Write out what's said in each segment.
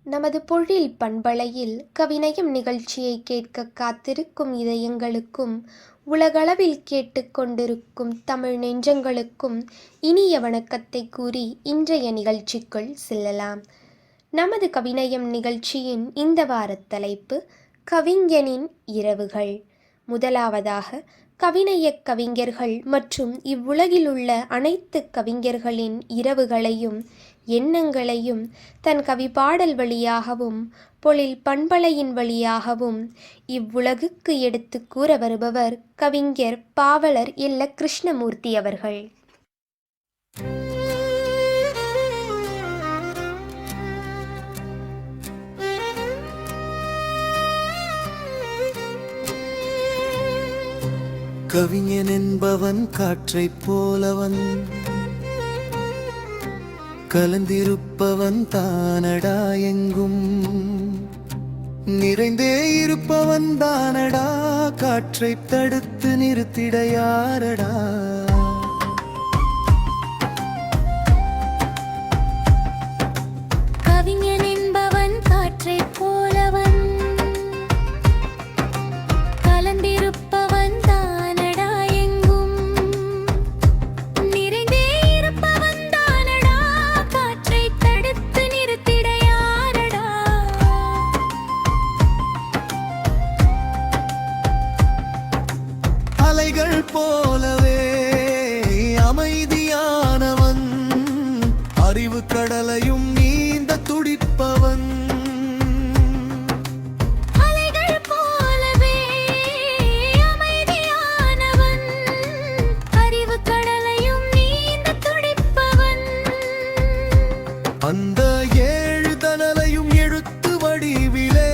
நமது பொழில் பண்பலையில் கவிநயம் நிகழ்ச்சியை கேட்க காத்திருக்கும் இதயங்களுக்கும் உலகளவில் கேட்டுக்கொண்டிருக்கும் தமிழ் நெஞ்சங்களுக்கும் இனிய வணக்கத்தை கூறி இன்றைய நிகழ்ச்சிக்குள் செல்லலாம். நமது கவிநயம் நிகழ்ச்சியின் இந்த வாரத் தலைப்பு கவிஞனின் இரவுகள். முதலாவதாக கவிநயக் கவிஞர்கள் மற்றும் இவ்வுலகிலுள்ள அனைத்து கவிஞர்களின் இரவுகளையும் எண்ணங்களையும் தன் கவி பாடல் வழியாகவும் பொழில் பண்பலையின் வழியாகவும் இவ்வுலகுக்கு எடுத்து கூற வருபவர் கவிஞர் பாவலர் எல்ல கிருஷ்ணமூர்த்தி அவர்கள். கவிஞன் என்பவன் காற்றைப் போலவன், கலந்திருப்பவன் தானடா, எங்கும் நிறைந்தே இருப்பவன் தானடா, காற்றைத் தடுத்து நிறுத்திட யாரடா. கவிஞன் என்பவன் காற்றைப் போலவன், கலந்திருப்பவன் தானடா, எங்கும் நிறைந்தே இருப்பவன் தானடா, காற்றைத் தடுத்து நிறுத்திட யாரடா. அலைகள் போலவே அமைதியானவன், அறிவு கடலையும் நீந்த துடிப்பவன். அலைகள் போலவே அமைதியானவன், அறிவு கடலையும் நீந்த துடிப்பவன். அந்த ஏழு தனலையும் எழுத்து வடிவிலே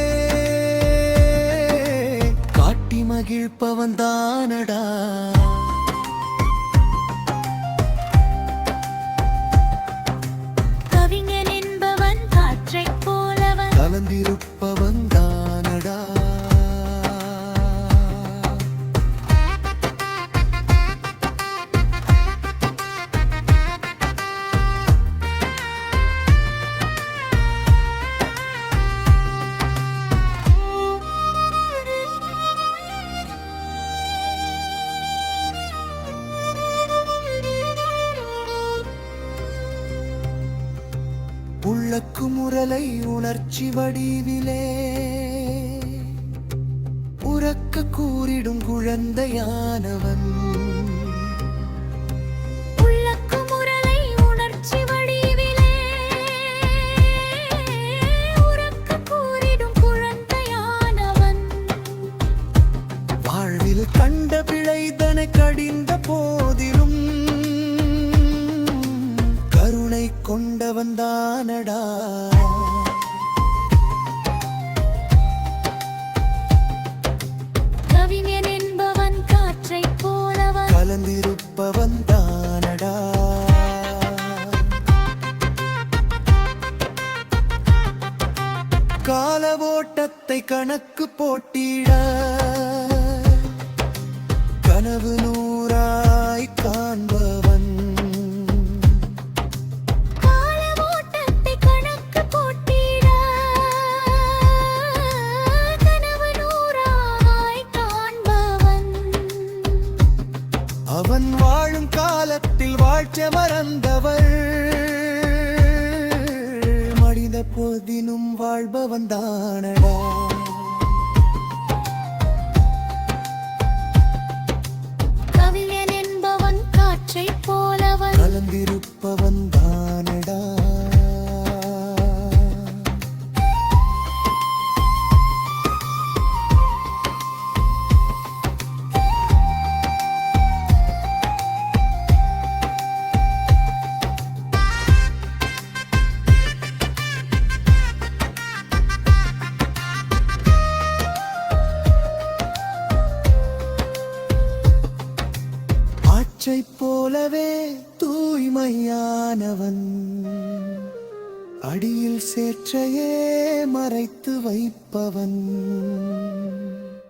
காட்டி மகிழ்ப்பவன் தானடா. கவிஞன் என்பவன் காற்றைப் போலவன், கலந்திருப்பவன் தானடா. உள்ளக்கு முரலை உணர்ச்சி வடிவிலே உறக்க கூறிடும் குழந்தையானவன். உள்ளக்கு முரலை உணர்ச்சி வடிவிலே உரக்க கூறிடும் குழந்தையானவன். வாழ்வில் கண்ட பிழைதனை கடிந்த போதிலும் கருணை கொண்டவன் தானடா. கவிஞன் என்பவன் காற்றைப் போலவன், கலந்திருப்பவன் தானடா. கால ஓட்டத்தை கணக்கு போட்டிட கனவு நூறாய் காண்பவன். கால ஓட்டத்தை கணக்கு போட்டிட கனவு நூறாய் காண்பவன். அவன் வாழும் காலத்தில் வாழ்க்கை மறந்தவர், மடிந்த போதினும் வாழ்பவன் தானடா. கவிஞன் என்பவன் காற்றைப் போலவன், கலந்திருப்பவன் தானடா. ஆற்றைப் போலவே தூய்மையானவன், அடியில் சேற்றையே மறைத்து வைப்பவன்.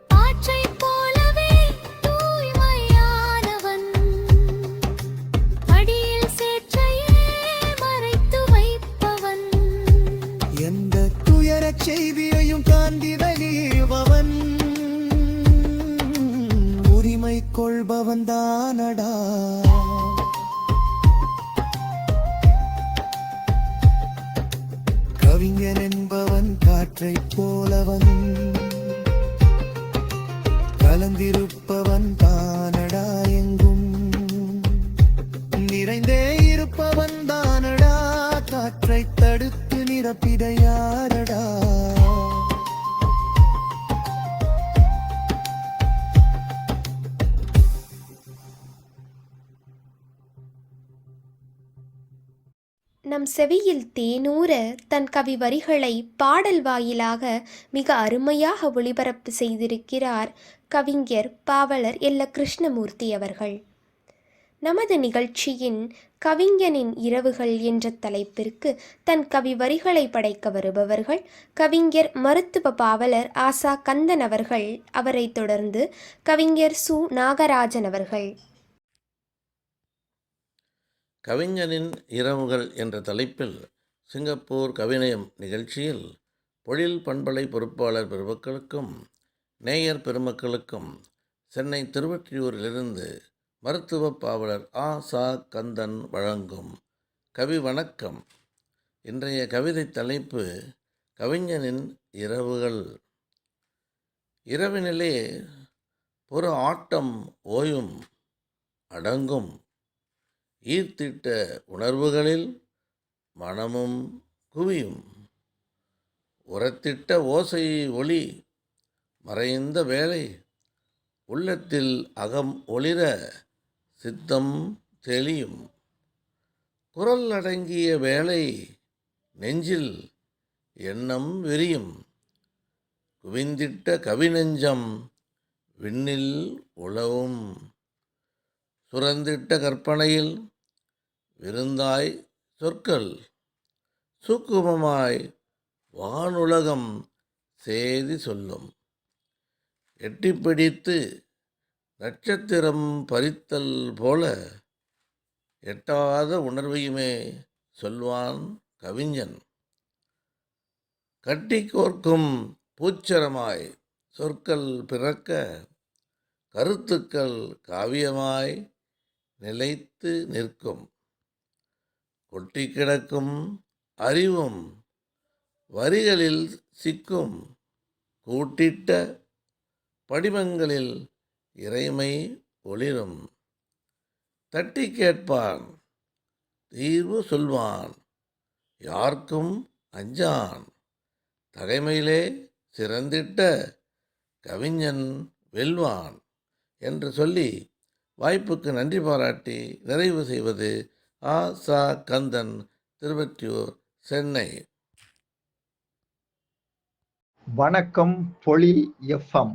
ஆற்றைப் போலவே தூய்மையானவன், அடியில் சேற்றையே மறைத்து வைப்பவன். எந்த செய்தியையும் தாண்டி வெளியுபவன் உரிமை கொள்பவன் தானடா. கவிஞன் என்பவன் காற்றைப் போலவன் கலந்திருப்பவன் தானடா. எங்கும் நிறைந்தே இருப்பவன் தானடா. காற்றை தடுத்து நிரப்பிட யாரடா. நம் செவியில் தேனூர தன் கவி வரிகளை பாடல் வாயிலாக மிக அருமையாக ஒளிபரப்பு செய்திருக்கிறார் கவிஞர் பாவலர் எல்ல கிருஷ்ணமூர்த்தி அவர்கள். நமது நிகழ்ச்சியின் கவிஞனின் இரவுகள் என்ற தலைப்பிற்கு தன் கவி வரிகளை படைக்க வருபவர்கள் கவிஞர் மருத்துவ பாவலர் ஆசா கந்தன் அவர்கள். அவரை தொடர்ந்து கவிஞர் சு நாகராஜன் அவர்கள். கவிஞனின் இரவுகள் என்ற தலைப்பில் சிங்கப்பூர் கவிநயம் நிகழ்ச்சியில் பொழில் பண்பலை பொறுப்பாளர் பெருமக்களுக்கும் நேயர் பெருமக்களுக்கும் சென்னை திருவொற்றியூரிலிருந்து மருத்துவ பாவலர் ஆசா கந்தன் வழங்கும் கவி வணக்கம். இன்றைய கவிதை தலைப்பு கவிஞனின் இரவுகள். இரவினிலே புற ஆட்டம் ஓயும் அடங்கும், ஈர்த்திட்ட உணர்வுகளில் மனமும் குவியும், உரத்திட்ட ஓசை ஒளி மறைந்த வேளை உள்ளத்தில் அகம் ஒளிர சித்தம் தெளியும், குரல் அடங்கிய வேளை நெஞ்சில் எண்ணம் விரியும், குவிந்திட்ட கவிநெஞ்சம் விண்ணில் உலவும், சுரந்திட்ட கற்பனையில் விருந்தாய் சொற்கள் சூக்குமமாய் வானுலகம் சேதி சொல்லும், எட்டிப்பிடித்து நட்சத்திரம் பறித்தல் போல எட்டாத உணர்வையுமே சொல்வான் கவிஞன், கட்டி கோர்க்கும் பூச்சரமாய் சொற்கள் பிறக்க கருத்துக்கள் காவியமாய் நிலைத்து நிற்கும், கொட்டி கிடக்கும் அறிவும் வரிகளில் சிக்கும், கூட்டிட்ட படிமங்களில் இறைமை ஒளிரும், தட்டி கேட்பான் தீர்வு சொல்வான் யார்க்கும் அஞ்சான், தகைமையிலே சிறந்திட்ட கவிஞன் வெல்வான் என்று சொல்லி வாய்ப்புக்கு நன்றி பாராட்டி நிறைவு செய்வது ஆசா கந்தன், திருவொற்றியூர், சென்னை. வணக்கம். பொழில் எஃப்எம்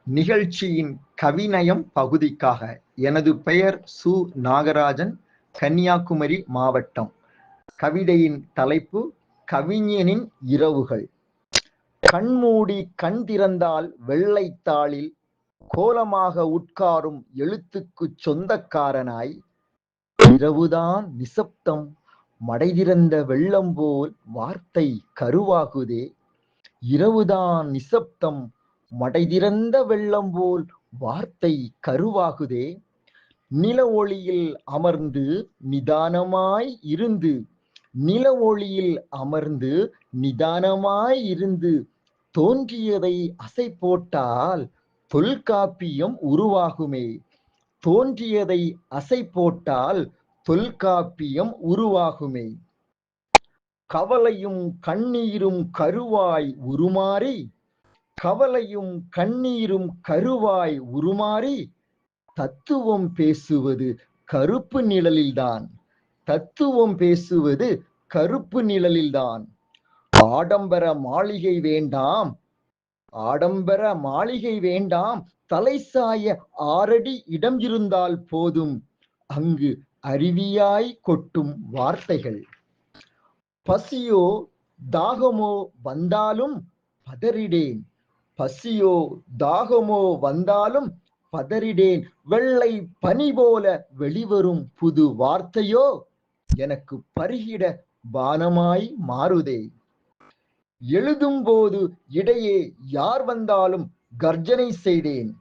நிகழ்ச்சியின் கவிநயம் பகுதிக்காக எனது பெயர் சு நாகராஜன், கன்னியாகுமரி மாவட்டம். கவிதையின் தலைப்பு கவிஞனின் இரவுகள். கண்மூடி கண் திறந்தால் வெள்ளைத்தாளில் கோலமாக உட்காரும் எழுத்துக்கு சொந்தக்காரனாய், இரவுதான் நிசப்தம் மடைதிறந்த வெள்ளம் போல் வார்த்தை கருவாகுதே, இரவுதான் நிசப்தம் மடைதிறந்த வெள்ளம் போல் வார்த்தை கருவாகுதே, நில ஒளியில் அமர்ந்து நிதானமாய் இருந்து, நில ஒளியில் அமர்ந்து நிதானமாய் இருந்து தோன்றியதை அசை போட்டால் தொல்காப்பியம் உருவாகுமே, தோன்றியதை அசை போட்டால் தொல்காப்பியம் உருவாகுமே, கவலையும் கண்ணீரும் கருவாய் உருமாறி, கவலையும் கண்ணீரும் கருவாய் உருமாறி தத்துவம் பேசுவது கருப்பு நிழலில்தான், தத்துவம் பேசுவது கருப்பு நிழலில்தான். ஆடம்பர மாளிகை வேண்டாம், ஆடம்பர மாளிகை வேண்டாம், தலை சாய 6 அடி இடம் இருந்தால் போதும், அங்கு அருவியாய் கொட்டும் வார்த்தைகள். பசியோ தாகமோ வந்தாலும் பதறிடேன், பசியோ தாகமோ வந்தாலும் பதறிடேன், வெள்ளை பனி போல வெளிவரும் புது வார்த்தையோ எனக்கு பருகிட பானமாய் மாறுதே. எழுதும்போது இடையே யார் வந்தாலும் கர்ஜனை செய்தேன்.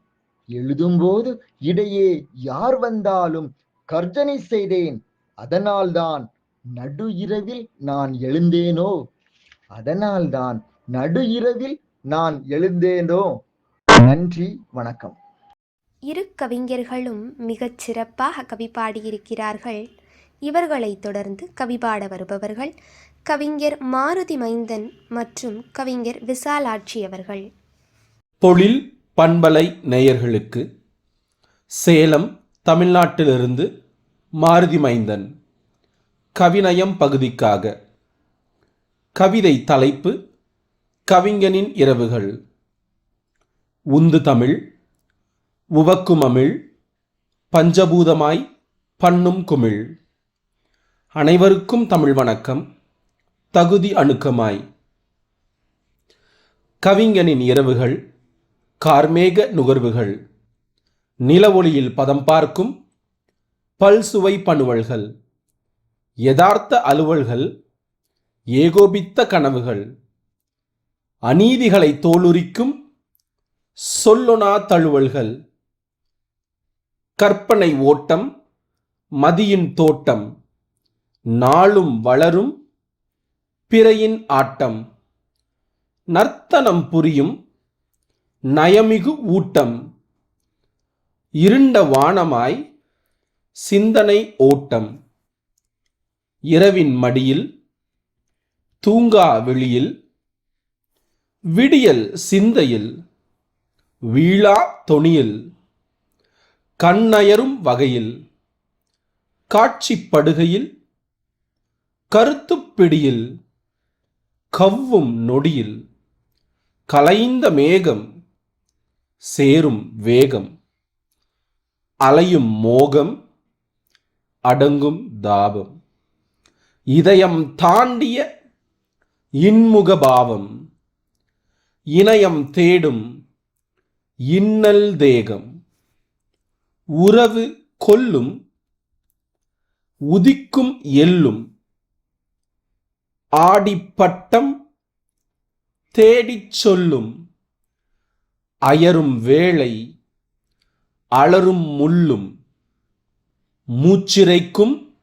எழுதும்போது இடையே யார் வந்தாலும் கர்ஜனை செய்தேன். அதனால்தான் நடு இரவில் நான் எழுந்தேனோ. அதனால்தான் நடு இரவில் நான் எழுந்தேனோ. நன்றி, வணக்கம். இரு கவிஞர்களும் மிகச் சிறப்பாக கவி பாடியிருக்கிறார்கள். இவர்களைத் தொடர்ந்து கவி பாட வருபவர்கள் கவிஞர் மாருதி மைந்தன் மற்றும் கவிஞர் விசாலாட்சி அவர்கள். பொழில் பண்பலை நேயர்களுக்கு சேலம், தமிழ்நாட்டிலிருந்து மாருதி மைந்தன். கவிநயம் பகுதிக்காக. கவிதை தலைப்பு கவிஞனின் இரவுகள். உந்து தமிழ் உவக்குமமிழ் பஞ்சபூதமாய் பண்ணும் குமிழ். அனைவருக்கும் தமிழ் வணக்கம். தகுதி அணுக்கமாய். கவிஞனின் இரவுகள் கார்மேக நுகர்வுகள். நில ஒளியில் பதம் பார்க்கும் பல்சுவை பணுவல்கள். யதார்த்த அலுவல்கள், ஏகோபித்த கனவுகள். அநீதிகளை தோலுரிக்கும் சொல்லொணா தழுவல்கள். கற்பனை ஓட்டம், மதியின் தோட்டம். நாளும் வளரும் பிறையின் ஆட்டம். நர்த்தனம் புரியும் நயமிகு ஊட்டம். இருண்ட வானமாய் சிந்தனை ஓட்டம். இரவின் மடியில் தூங்கா வெளியில் விடியல் சிந்தையில் வீழா தொனியில் கண்ணயரும் வகையில் காட்சிப்படுகையில் கருத்துப் பிடியில் கவ்வும் நொடியில் கலைந்த மேகம் சேரும் வேகம் அலையும் மோகம் அடங்கும் தாபம் இதயம் தாண்டிய இன்முக பாவம் இணையம் தேடும் இன்னல் தேகம் உறவு கொல்லும் உதிக்கும் எல்லும் ஆடிப்பட்டம் தேடிச் சொல்லும் அயரும் வேளை அலரும் முள்ளும் மூச்சிறைக்கும்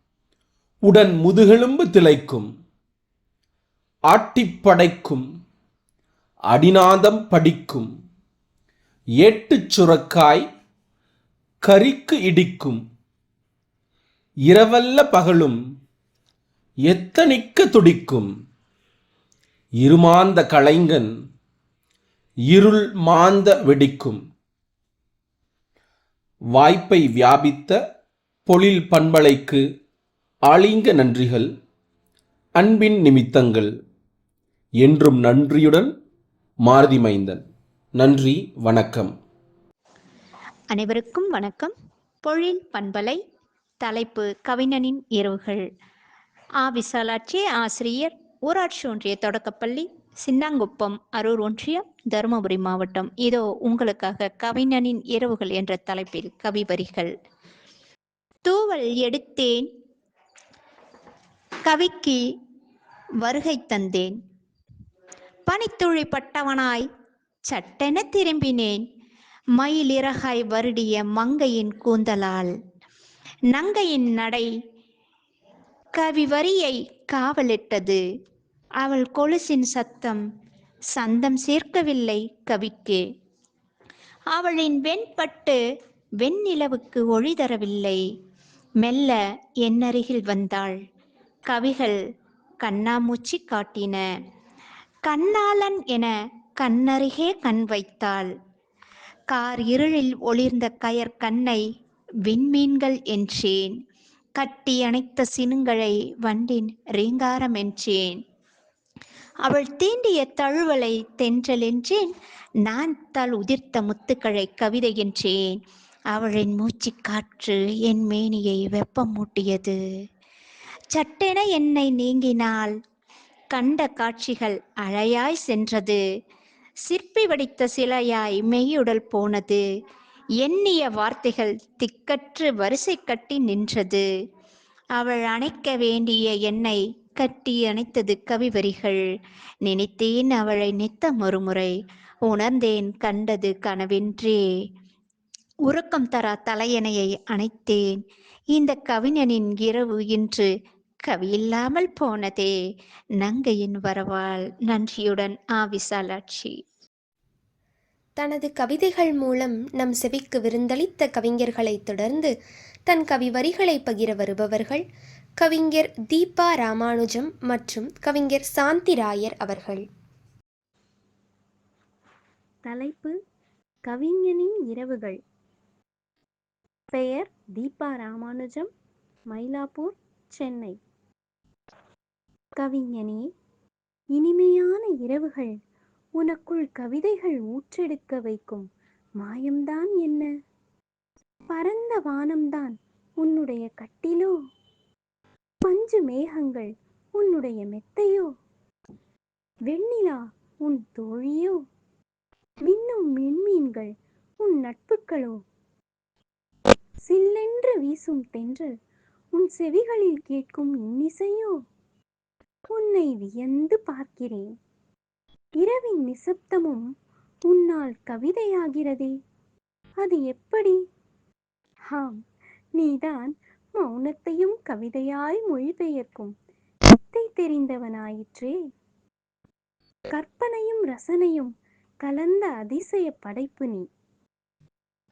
உடன் முதுகெலும்பு திளைக்கும் ஆட்டிப்படைக்கும் அடிநாதம் படிக்கும் ஏட்டுச் சுரக்காய் கரிக்கு இடிக்கும் இரவல்ல பகலும் எத்தனிக்க துடிக்கும் இருமாந்த கலைஞன் இருள் மாந்த வெடிக்கும். வாய்ப்பை வியாபித்த பொழில் பண்பலைக்கு ஆலிங்க நன்றிகள், அன்பின் நிமித்தங்கள். என்றும் நன்றியுடன் மாருதி மைந்தன். நன்றி, வணக்கம். அனைவருக்கும் வணக்கம். பொழில் பண்பலை. தலைப்பு கவிஞனின் இரவுகள். விசாலாட்சி, ஆசிரியர், ஊராட்சி ஒன்றிய தொடக்கப்பள்ளி, சின்னாங்குப்பம், அரூர் ஒன்றியம், தருமபுரி மாவட்டம். இதோ உங்களுக்காக கவிஞனின் இரவுகள் என்ற தலைப்பில் கவி வரிகள். தூவல் எடுத்தேன், கவிக்கு வருகை தந்தேன். பனித்துளி பட்டவனாய் சட்டென திரும்பினேன். மயிலிறகாய் வருடிய மங்கையின் கூந்தலால் நங்கையின் நடை கவிவரியை காவலிட்டது. அவள் கொலுசின் சத்தம் சந்தம் சேர்க்கவில்லை கவிக்கு. அவளின் வெண்பட்டு வெண்ணிலவுக்கு ஒளி தரவில்லை. மெல்ல என்னருகில் வந்தாள். கவிகள் கண்ணாமூச்சி காட்டின. கண்ணாளன் என கண்ணருகே கண் வைத்தாள். கார் இருளில் ஒளிர்ந்த கயர் கண்ணை விண்மீன்கள் என்றேன். கட்டி அணைத்த சினுங்களை வண்டின் ரீங்காரம் என்றேன். அவள் தீண்டிய தழுவலை தென்றல் என்றேன். நான் தால் உதிர்த்த முத்துக்களை கவிதை என்றேன். அவளின் மூச்சு காற்று என் மேனியை வெப்பம் மூட்டியது. சட்டென என்னை நீங்கினாள். கண்ட காட்சிகள் அழையாய் சென்றது. சிற்பி வடித்த சிலையாய் மெய்யுடல் போனது. எண்ணிய வார்த்தைகள் திக்கற்று வரிசை கட்டி நின்றது. அவள் அணைக்க வேண்டிய என்னை கட்டி அணைத்தது கவிவரிகள். நினைத்தேன் அவளை நித்தம் ஒருமுறை, உணர்ந்தேன் கண்டது கனவென்றே. உறக்கம் தரா தலையணையை அணைத்தேன். இந்த கவிஞனின் இரவு இன்று கவியில்லாமல் போனதே. நங்கையின் வரவால். நன்றியுடன் விசாலாட்சி. தனது கவிதைகள் மூலம் நம் செவிக்கு விருந்தளித்த கவிஞர்களைத் தொடர்ந்து தன் கவி வரிகளை பகிர வருபவர்கள் கவிஞர் தீபா ராமானுஜம் மற்றும் கவிஞர் சாந்திராயர் அவர்கள். தலைப்பு: கவிஞனின் இரவுகள். பெயர்: தீபா ராமானுஜம், மயிலாப்பூர், சென்னை. கவிஞனே, இனிமையான இரவுகள் உனக்குள் கவிதைகள் ஊற்றெடுக்க வைக்கும் மாயம்தான் என்ன? பரந்த வானம்தான் உன்னுடைய கட்டிலோ? பஞ்சு மேகங்கள் உன்னுடைய மெத்தையோ? வெண்ணிலா உன் தோழியோ? மின்னும் விண்மீன்கள் உன் நட்புகளோ? சில்லென்று வீசும் தென்றல் உன் செவிகளில் கேட்கும் இன்னிசையோ? உன்னை வியந்து பார்க்கிறேன். இரவின் நிசப்தமும் உன்னால் கவிதையாகிறதே, அது எப்படி? ஆம், நீதான் மௌனத்தையும் கவிதையாய் மொழிபெயர்க்கும் வித்தை தெரிந்தவனாயிற்றே. கற்பனையும் ரசனையும் கலந்த அதிசய படைப்பு நீ.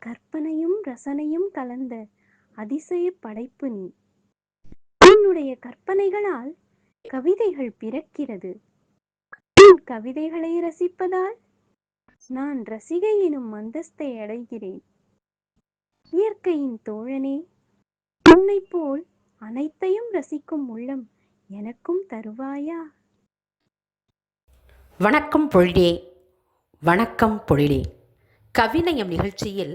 கற்பனையும் ரசனையும் கலந்த அதிசய படைப்பு நீ. உன்னுடைய கற்பனைகளால் கவிதைகள் பிறக்கிறது. உன் கவிதைகளை ரசிப்பதால் நான் ரசிகை எனும் அந்தஸ்தை அடைகிறேன். இயற்கையின் தோழனே, உன்னை போல் அனைத்தையும் ரசிக்கும் உள்ளம் எனக்கும் தருவாயா? வணக்கம் பொழிலே, வணக்கம் பொழிலே. கவிநயம் நிகழ்ச்சியில்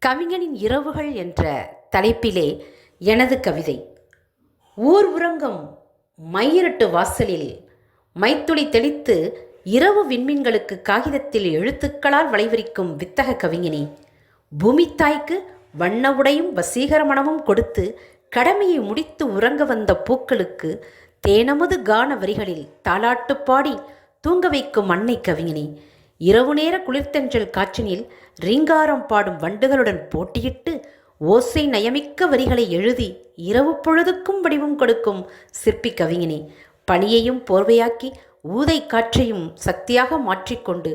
கவிஞனின் இரவுகள் என்ற தலைப்பிலே எனது கவிதை. ஊர் உறங்கும் மையிருட்டு வாசலில் மைத்துளி தெளித்து இரவு விண்மீன்களுக்கு காகிதத்தில் எழுத்துக்களால் வளைவிரிக்கும் வித்தக கவிஞனே, பூமித்தாய்க்கு வண்ண உடையும் வசீகர மனமும் கொடுத்து கடமையை முடித்து உறங்க வந்த பூக்களுக்கு தேனமது கான வரிகளில் தாலாட்டு பாடி தூங்க வைக்கும் அன்னை கவிஞனே, இரவு நேர குளிர்தென்றல் காற்றினில் ரீங்காரம் பாடும் வண்டுகளுடன் போட்டியிட்டு ஓசை நயமிக்க வரிகளை எழுதி இரவு பொழுதுக்கும் வடிவம் கொடுக்கும் சிற்பி கவிஞனே, பனியையும் போர்வையாக்கி ஊதை காற்றையும் சக்தியாக மாற்றிக்கொண்டு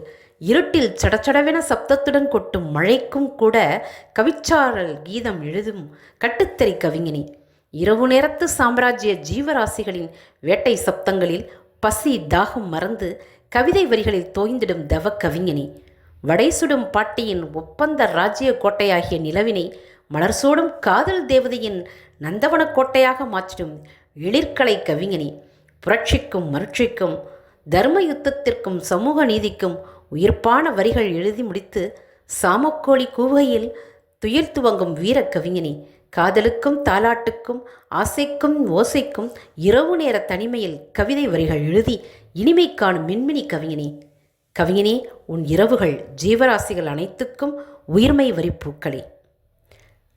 இருட்டில் சடச்சடவென சப்தத்துடன் கொட்டும் மழைக்கும் கூட கவிச்சாரல் கீதம் எழுதும் கட்டுத்தறி கவிஞனே, இரவு நேரத்து சாம்ராஜ்ய ஜீவராசிகளின் வேட்டை சப்தங்களில் பசி தாகம் மறந்து கவிதை வரிகளில் தோய்ந்திடும் தவ கவிஞனே, வடைசுடும் பாட்டியின் ஒப்பந்த ராஜ்ய கோட்டையாகிய நிலவினை மலர் சூடும் காதல் தேவதையின் நந்தவன கோட்டையாக மாற்றிடும் எழிற்கலை கவிஞனே, புரட்சிக்கும் மருட்சிக்கும் தர்ம யுத்தத்திற்கும் சமூக நீதிக்கும் உயிர்ப்பான வரிகள் எழுதி முடித்து சாமக்கோழி கூவுகையில் துயில் துவங்கும் வீர கவிஞனே, காதலுக்கும் தாலாட்டுக்கும் ஆசைக்கும் ஓசைக்கும் இரவு நேர தனிமையில் கவிதை வரிகள் எழுதி இனிமை காணும் மின்மினி கவிஞனே, கவிஞனே, உன் இரவுகள் ஜீவராசிகள் அனைத்துக்கும் உயிர்மை வரி பூக்களே.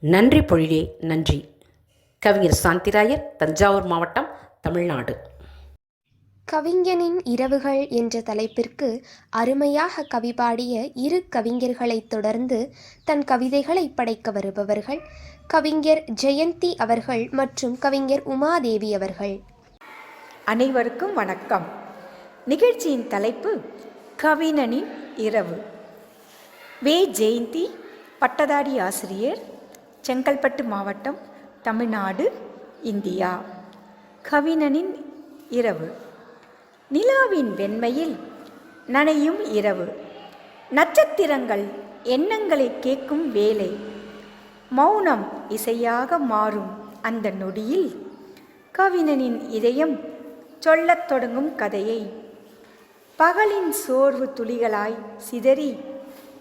நன்றி பொழிலே, நன்றி. கவிஞர் சாந்திராயர், தஞ்சாவூர் மாவட்டம், தமிழ்நாடு. கவிஞனின் இரவுகள் என்ற தலைப்பிற்கு அருமையாக கவி பாடிய இரு கவிஞர்களைத் தொடர்ந்து தன் கவிதைகளை படைக்க வருபவர்கள் கவிஞர் ஜெயந்தி அவர்கள் மற்றும் கவிஞர் உமாதேவி அவர்கள். அனைவருக்கும் வணக்கம். நிகழ்ச்சியின் தலைப்பு கவிஞனின் இரவு. வே. ஜெயந்தி, பட்டதாரி ஆசிரியர், செங்கல்பட்டு மாவட்டம், தமிழ்நாடு, இந்தியா. கவிஞனின் இரவு. நிலாவின் வெண்மையில் நனையும் இரவு. நட்சத்திரங்கள் எண்ணங்களை கேட்கும் வேளை. மௌனம் இசையாக மாறும் அந்த நொடியில் கவிஞனின் இதயம் சொல்லத் தொடங்கும் கதையை. பகலின் சோர்வு துளிகளாய் சிதறி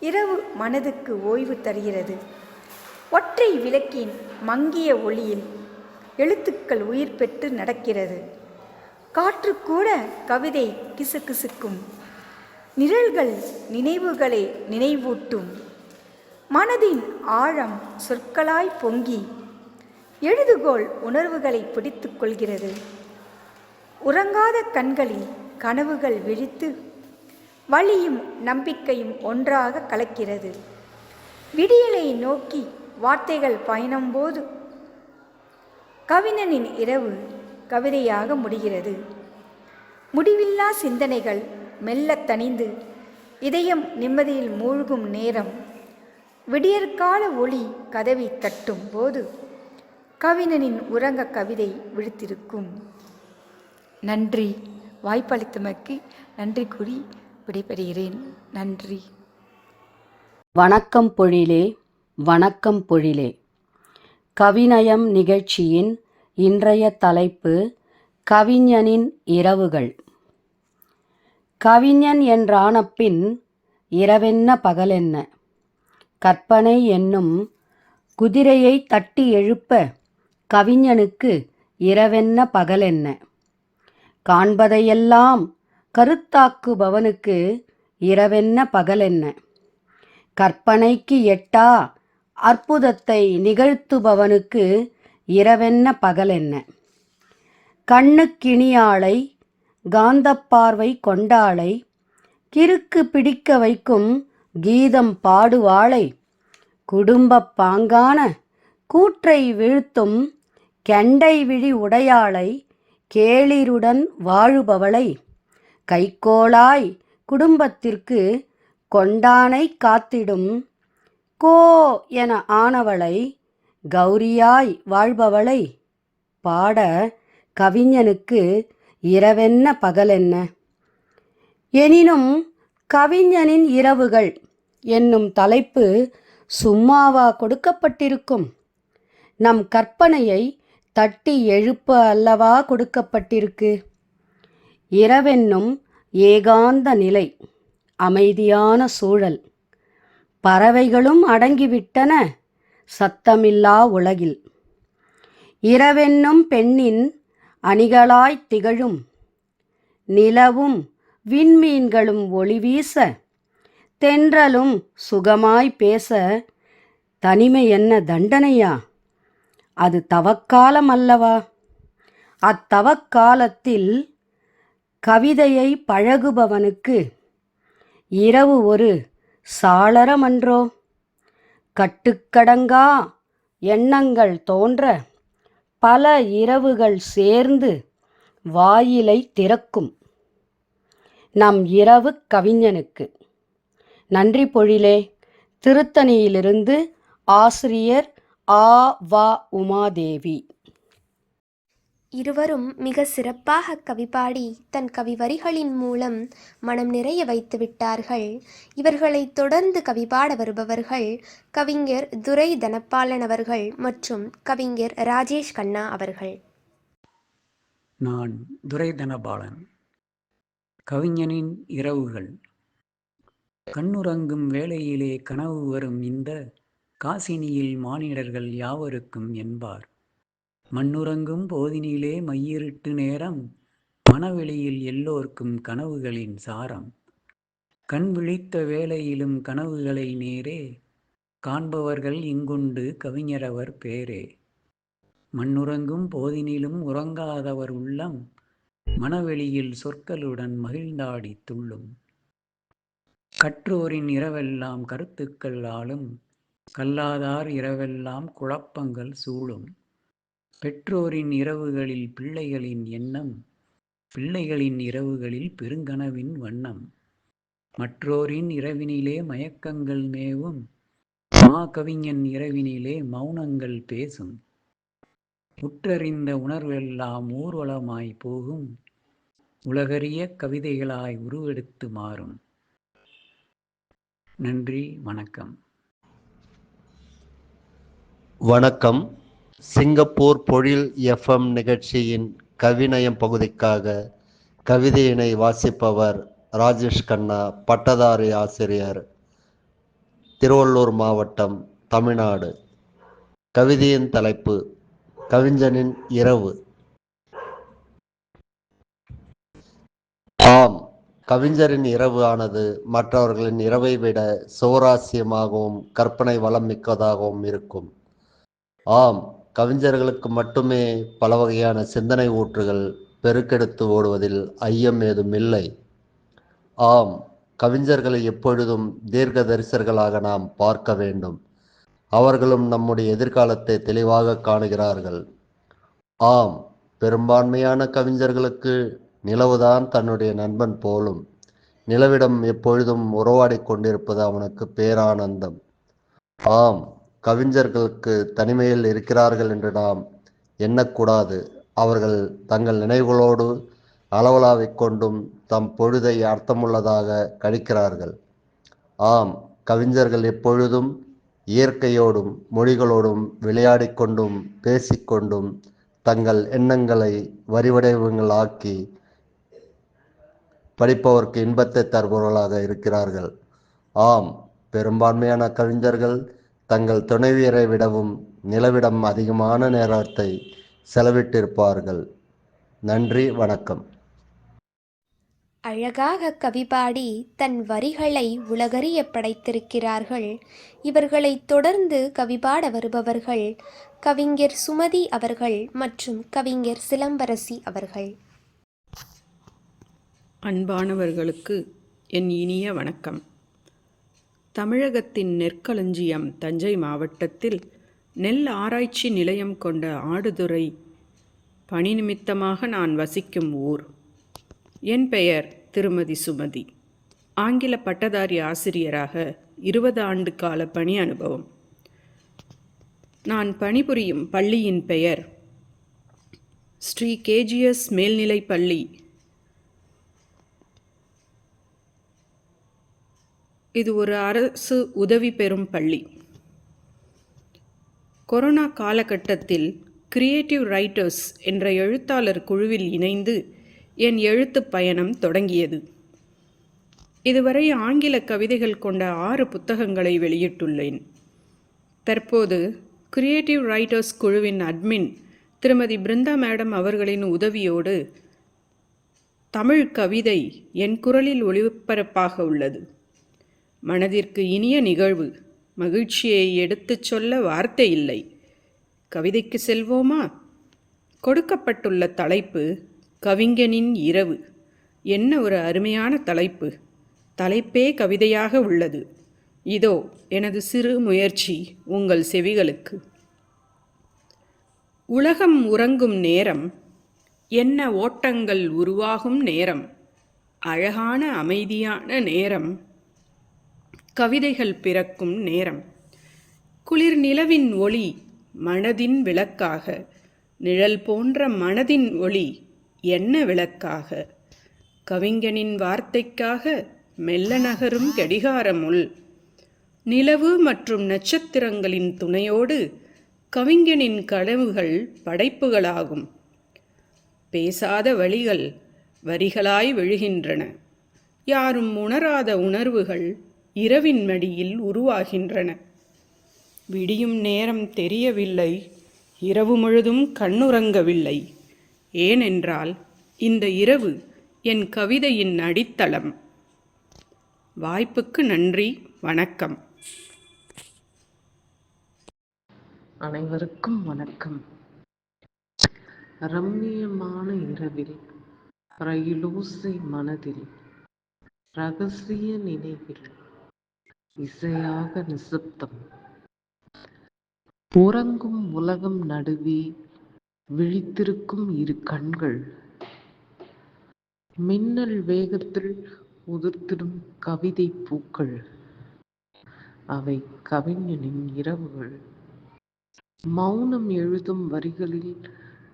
இரவு மனதுக்கு ஓய்வு தருகிறது. ஒற்றை விளக்கின் மங்கிய ஒளியில் எழுத்துக்கள் உயிர் பெற்று நடக்கிறது. காற்று கூட கவிதை கிசுகிசுக்கும். நிழல்கள் நினைவுகளை நினைவூட்டும். மனதின் ஆழம் சொற்களாய் பொங்கி எழுதுகோள் உணர்வுகளை பிடித்து கொள்கிறது. உறங்காத கண்களில் கனவுகள் விழித்து வலியும் நம்பிக்கையும் ஒன்றாக கலக்கிறது. விடியலை நோக்கி வார்த்தைகள் பயணம்போது கவிஞனின் இரவு கவிதையாக முடிகிறது. முடிவில்லா சிந்தனைகள் மெல்ல தணிந்து இதயம் நிம்மதியில் மூழ்கும் நேரம் விடியற்கால ஒளி கதவை தட்டும் போது கவிஞனின் உறங்க கவிதை விழித்திருக்கும். நன்றி. வாய்ப்பளித்தமைக்கு நன்றி கூறி விடைபெறுகிறேன். நன்றி. வணக்கம் பொழிலே, வணக்கம் பொழிலே. கவிநயம் நிகழ்ச்சியின் இன்றைய தலைப்பு கவிஞனின் இரவுகள். கவிஞன் என்றான பின் இரவென்ன பகலென்ன, கற்பனை என்னும் குதிரையை தட்டி எழுப்ப கவிஞனுக்கு இரவென்ன பகலென்ன, காண்பதையெல்லாம் கருத்தாக்குபவனுக்கு இரவென்ன பகலென்ன, கற்பனைக்கு எட்டா அற்புதத்தை நிகழ்த்துபவனுக்கு இரவென்ன பகலென்ன, கண்ணுக்கிணியாளை காந்தப்பார்வை கொண்டாளை கிறுக்கு பிடிக்க வைக்கும் கீதம் பாடுவாளை குடும்பப் பாங்கான கூற்றை வீழ்த்தும் கெண்டை விழி உடையாளை கேளிருடன் வாழுபவளை கைக்கோளாய் குடும்பத்திற்கு கொண்டானை காத்திடும் கோ என ஆனவளை கௌரியாய் வாழ்பவளை பாட கவிஞனுக்கு இரவென்ன பகலென்ன. எனினும் கவிஞனின் இரவுகள் என்னும் தலைப்பு சும்மாவா கொடுக்கப்பட்டிருக்கும்? நம் கற்பனையை தட்டி எழுப்ப அல்லவா கொடுக்கப்பட்டிருக்கு. இரவென்னும் ஏகாந்த நிலை, அமைதியான சூழல், பறவைகளும் அடங்கிவிட்டன சத்தமில்லா உலகில். இரவென்னும் பெண்ணின் அணிகளாய் திகழும் நிலவும் விண்மீன்களும் ஒளி வீச, தென்றலும் சுகமாய் பேச, தனிமை என்ன தண்டனையா? அது தவக்காலம் அல்லவா? அத்தவக்காலத்தில் கவிதையை பழகுபவனுக்கு இரவு ஒரு சாளரமன்றோ? கட்டுக்கடங்கா எண்ணங்கள் தோன்ற பல இரவுகள் சேர்ந்து வாயிலை திறக்கும் நம் இரவு கவிஞனுக்கு. நன்றி பொழிலே. திருத்தணியிலிருந்து ஆசிரியர் ஆ வா உமாதேவி. இருவரும் மிக சிறப்பாக கவிபாடி தன் கவிவரிகளின் மூலம் மனம் நிறைய வைத்து விட்டார்கள். இவர்களைத் தொடர்ந்து கவிபாட வருபவர்கள் கவிஞர் துரை தனபாலன் அவர்கள் மற்றும் கவிஞர் ராஜேஷ் கண்ணா அவர்கள். நான் துரை தனபாலன். கவிஞனின் இரவுகள். கண்ணுறங்கும் வேளையிலே கனவு வரும் இந்த காசினியில் மானிடர்கள் யாவருக்கும் என்பார். மண்ணுறங்கும் போதினிலே மையிருட்டு நேரம், மனவெளியில் எல்லோர்க்கும் கனவுகளின் சாரம். கண் விழித்த வேளையிலும் கனவுகளை நேரே காண்பவர்கள் இங்குண்டு கவிஞரவர் பேரே. மண்ணுறங்கும் போதினிலும் உறங்காதவர் உள்ளம், மனவெளியில் சொற்களுடன் மகிழ்ந்தாடி துள்ளும். கற்றோரின் இரவெல்லாம் கருத்துக்கள் ஆளும், கல்லாதார் இரவெல்லாம் குழப்பங்கள் சூழும். பெற்றோரின் இரவுகளில் பிள்ளைகளின் எண்ணம், பிள்ளைகளின் இரவுகளில் பெருங்கனவின் வண்ணம். மற்றோரின் இரவினிலே மயக்கங்கள் மேவும், கவிஞன் இரவினிலே மௌனங்கள் பேசும். உற்றறிந்த உணர்வெல்லாம் ஊர்வலமாய் போகும், உலகறிய கவிதைகளாய் உருவெடுத்து மாறும். நன்றி, வணக்கம். வணக்கம். சிங்கப்பூர் பொழில் எஃப்எம் நிகழ்ச்சியின் கவிநயம் பகுதிக்காக கவிதையினை வாசிப்பவர் ராஜேஷ் கண்ணா, பட்டதாரி ஆசிரியர், திருவள்ளூர் மாவட்டம், தமிழ்நாடு. கவிதையின் தலைப்பு கவிஞனின் இரவு. ஆம், கவிஞரின் இரவு ஆனது மற்றவர்களின் இரவை விட சுவாரஸ்யமாகவும் கற்பனை வளம் மிக்கதாகவும் இருக்கும். ஆம், கவிஞர்களுக்கு மட்டுமே பல வகையான சிந்தனை ஊற்றுகள் பெருக்கெடுத்து ஓடுவதில் ஐயம் ஏதுமில்லை. ஆம், கவிஞர்களை எப்பொழுதும் தீர்க்கதரிசர்களாக நாம் பார்க்க வேண்டும். அவர்களும் நம்முடைய எதிர்காலத்தை தெளிவாக காணுகிறார்கள். ஆம், பெரும்பான்மையான கவிஞர்களுக்கு நிலவுதான் தன்னுடைய நண்பன் போலும். நிலவிடம் எப்பொழுதும் உறவாடிக் கொண்டிருப்பது அவனுக்கு பேரானந்தம். ஆம், கவிஞர்களுக்கு தனிமையில் இருக்கிறார்கள் என்று நாம் எண்ணக்கூடாது. அவர்கள் தங்கள் நினைவுகளோடு அளவலாவிக் கொண்டும் தம் பொழுதை அர்த்தமுள்ளதாக கழிக்கிறார்கள். ஆம், கவிஞர்கள் எப்பொழுதும் இயற்கையோடும் மொழிகளோடும் விளையாடிக்கொண்டும் பேசிக்கொண்டும் தங்கள் எண்ணங்களை வரிவடைவங்களாக்கி படிப்பவர்க்கு இன்பத்தை தருபவர்களாக இருக்கிறார்கள். ஆம், பெரும்பான்மையான கவிஞர்கள் தங்கள் துணைவியரை விடவும் நிலவிடம் அதிகமான நேரத்தை செலவிட்டிருப்பார்கள். நன்றி, வணக்கம். அழகாக கவி பாடி தன் வரிகளை உலகறிய படைத்திருக்கிறார்கள். இவர்களைத் தொடர்ந்து கவி பாட வருபவர்கள் கவிஞர் சுமதி அவர்கள் மற்றும் கவிஞர் சிலம்பரசி அவர்கள். அன்பானவர்களுக்கு என் இனிய வணக்கம். தமிழகத்தின் நெற்களஞ்சியம் தஞ்சை மாவட்டத்தில் நெல் ஆராய்ச்சி நிலையம் கொண்ட ஆடுதுறை பணி நிமித்தமாக நான் வசிக்கும் ஊர். என் பெயர் திருமதி சுமதி. ஆங்கில பட்டதாரி ஆசிரியராக 20 ஆண்டு கால பணி அனுபவம். நான் பணிபுரியும் பள்ளியின் பெயர் ஸ்ரீ கேஜிஎஸ் மேல்நிலைப் பள்ளி. இது ஒரு அரசு உதவி பெறும் பள்ளி. கொரோனா காலகட்டத்தில் கிரியேட்டிவ் ரைட்டர்ஸ் என்ற எழுத்தாளர் குழுவில் இணைந்து என் எழுத்து பயணம் தொடங்கியது. இதுவரை ஆங்கில கவிதைகள் கொண்ட 6 புத்தகங்களை வெளியிட்டுள்ளேன். தற்போது கிரியேட்டிவ் ரைட்டர்ஸ் குழுவின் அட்மின் திருமதி பிருந்தா மேடம் அவர்களின் உதவியோடு தமிழ் கவிதை என் குரலில் ஒளிபரப்பாக உள்ளது. மனதிற்கு இனிய நிகழ்வு. மகிழ்ச்சியை எடுத்துச் சொல்ல வார்த்தை இல்லை. கவிதைக்கு செல்வோமா? கொடுக்கப்பட்டுள்ள தலைப்பு கவிஞனின் இரவு. என்ன ஒரு அருமையான தலைப்பு! தலைப்பே கவிதையாக உள்ளது. இதோ எனது சிறு முயற்சி உங்கள் செவிகளுக்கு. உலகம் உறங்கும் நேரம், என்ன ஓட்டங்கள் உருவாகும் நேரம், அழகான அமைதியான நேரம், கவிதைகள் பிறக்கும் நேரம். குளிர் நிலவின் ஒளி மனதின் விளக்காக, நிழல் போன்ற மனதின் ஒளி என்ன விளக்காக, கவிஞனின் வார்த்தைக்காக மெல்ல நகரும் கடிகாரமுள், நிலவு மற்றும் நட்சத்திரங்களின் துணையோடு கவிஞனின் கனவுகள் படைப்புகளாகும். பேசாத வழிகள் வரிகளாய் விழுகின்றன. யாரும் உணராத உணர்வுகள் இரவின் மடியில் உருவாகின்றன. விடியும் நேரம் தெரியவில்லை, இரவு முழுதும் கண்ணுறங்கவில்லை. ஏனென்றால் இந்த இரவு என் கவிதையின் அடித்தளம். வாய்ப்புக்கு நன்றி, வணக்கம். அனைவருக்கும் வணக்கம். ரம்மியமான இரவில், ரயிலோசை மனதில், ரகசிய நினைவில், இசையாக நிசப்தம். உறங்கும் உலகம் நடுவே விழித்திருக்கும் 2 கண்கள், மின்னல் வேகத்தில் உதிர்த்திடும் கவிதை பூக்கள். அவை கவிஞனின் இரவுகள். மௌனம் எழுதும் வரிகளில்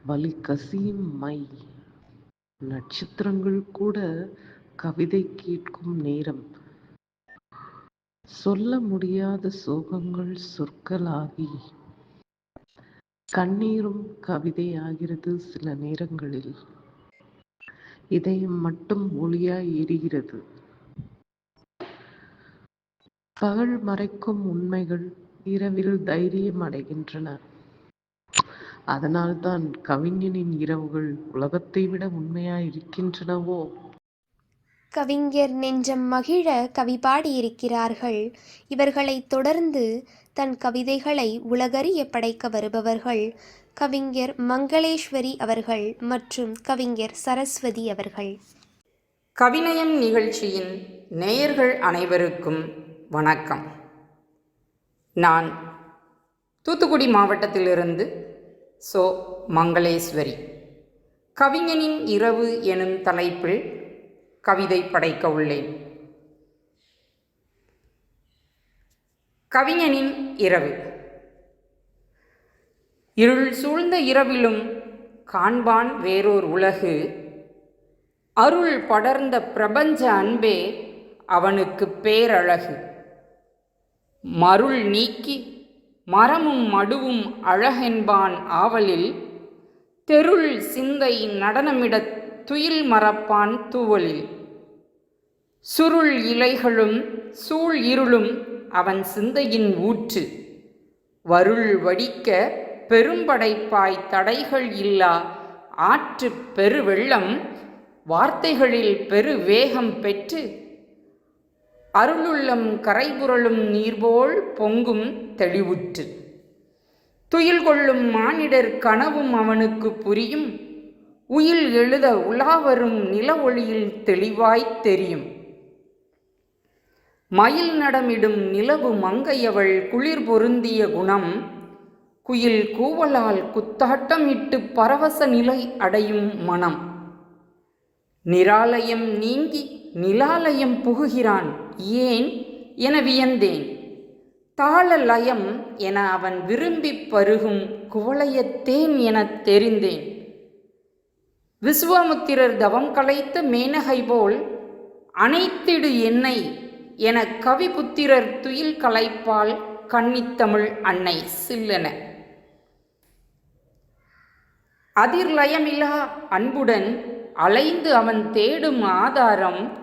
வலி கசியும் மை. நட்சத்திரங்கள் கூட கவிதை கேட்கும் நேரம். சொல்ல முடியாத சோகங்கள் சொற்களாகி, கண்ணீரும் கவிதையாகிறது. சில நேரங்களில் இதயம் மட்டும் ஒளியாய் எரிகிறது. பகல் மறைக்கும் உண்மைகள் இரவில் தைரியம் அடைகின்றன. அதனால்தான் கவிஞனின் இரவுகள் உலகத்தை விட உண்மையாய் இருக்கின்றனவோ. கவிஞர் நெஞ்சம் மகிழ கவி பாடியிருக்கிறார்கள். இவர்களைத் தொடர்ந்து தன் கவிதைகளை உலகறிய படைக்க வருபவர்கள் கவிஞர் மங்களேஸ்வரி அவர்கள் மற்றும் கவிஞர் சரஸ்வதி அவர்கள். கவிநயம் நிகழ்ச்சியின் நேயர்கள் அனைவருக்கும் வணக்கம். நான் தூத்துக்குடி மாவட்டத்திலிருந்து மங்களேஸ்வரி. கவிஞனின் இரவு எனும் தலைப்பில் கவிதை படைக்க உள்ளேன். கவிஞனின் இரவு. இருள் சூழ்ந்த இரவிலும் காண்பான் வேறோர் உலகு, அருள் படர்ந்த பிரபஞ்ச அன்பே அவனுக்கு பேரழகு. மருள் நீக்கி மரமும் மடுவும் அழகென்பான் ஆவலில், தெருள் சிந்தை நடனமிடத் துயில் மறப்பான் தூவலில். சுருள் இலைகளும் சூழ் இருளும் அவன் சிந்தையின் ஊற்று, வருள் வடிக்க பெரும்படைப்பாய் தடைகள் இல்லா ஆற்று பெருவெள்ளம் வார்த்தைகளில் பெரு வேகம் பெற்று, அருளுள்ளம் கரைபுரளும் நீர்போல் பொங்கும் தெளிவுற்று. துயில் கொள்ளும் மானிடர் கனவும் அவனுக்கு புரியும், உயில் எழுத உலாவரும் நில ஒளியில் தெளிவாய்த் தெரியும். மயில் நடமிடும் நிலவு மங்கையவள் குளிர் பொருந்திய குணம், குயில் கூவலால் குத்தாட்டமிட்டு பரவச நிலை அடையும் மனம். நிராலயம் நீங்கி நிலாலயம் புகுகிறான் ஏன் என வியந்தேன், தாள லயம் என அவன் விரும்பிப் பருகும் குவளையத்தேன் எனத் தெரிந்தேன். விசுவாமுத்திரர் தவம் கலைத்த மேனகை போல் அனைத்திடு என்னை என கவிபுத்திரர் துயில் கலைப்பால் கன்னித்தமிழ் அன்னை சில்லென. அதிர்லயமிலா அன்புடன் அலைந்து அவன் தேடும் ஆதாரம்,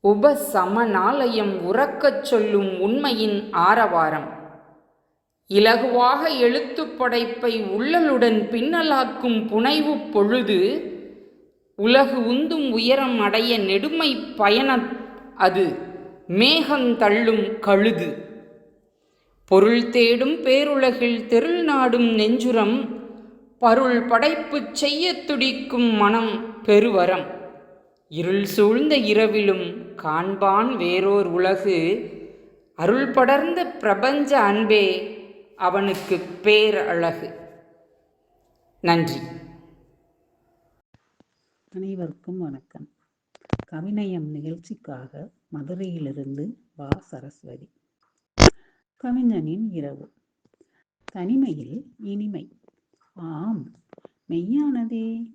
உபசமனாலயம் உறக்கச் சொல்லும் உண்மையின் ஆரவாரம். இலகுவாக எழுத்துப் படைப்பை உள்ளலுடன் பின்னலாக்கும் புனைவு பொழுது, உலகு உந்தும் உயரம் அடைய நெடுமை பயண அது மேகந்தள்ளும் கழுது. பொருள் தேடும் பேருலகில் தெருள் நாடும் நெஞ்சுரம், பருள் படைப்பு செய்ய துடிக்கும் மனம் பெருவரம். இருள் சூழ்ந்த இரவிலும் காண்பான் வேறோர் உலகு, அருள் படர்ந்த பிரபஞ்ச அன்பே அவனுக்கு பேரழகு. நன்றி. அனைவருக்கும் வணக்கம். கவிநயம் நிகழ்ச்சிக்காக மதுரையிலிருந்து வா. சரஸ்வதி. கவிஞனின் இரவு. தனிமையில் இனிமை. ஆம், மெய்யானதே.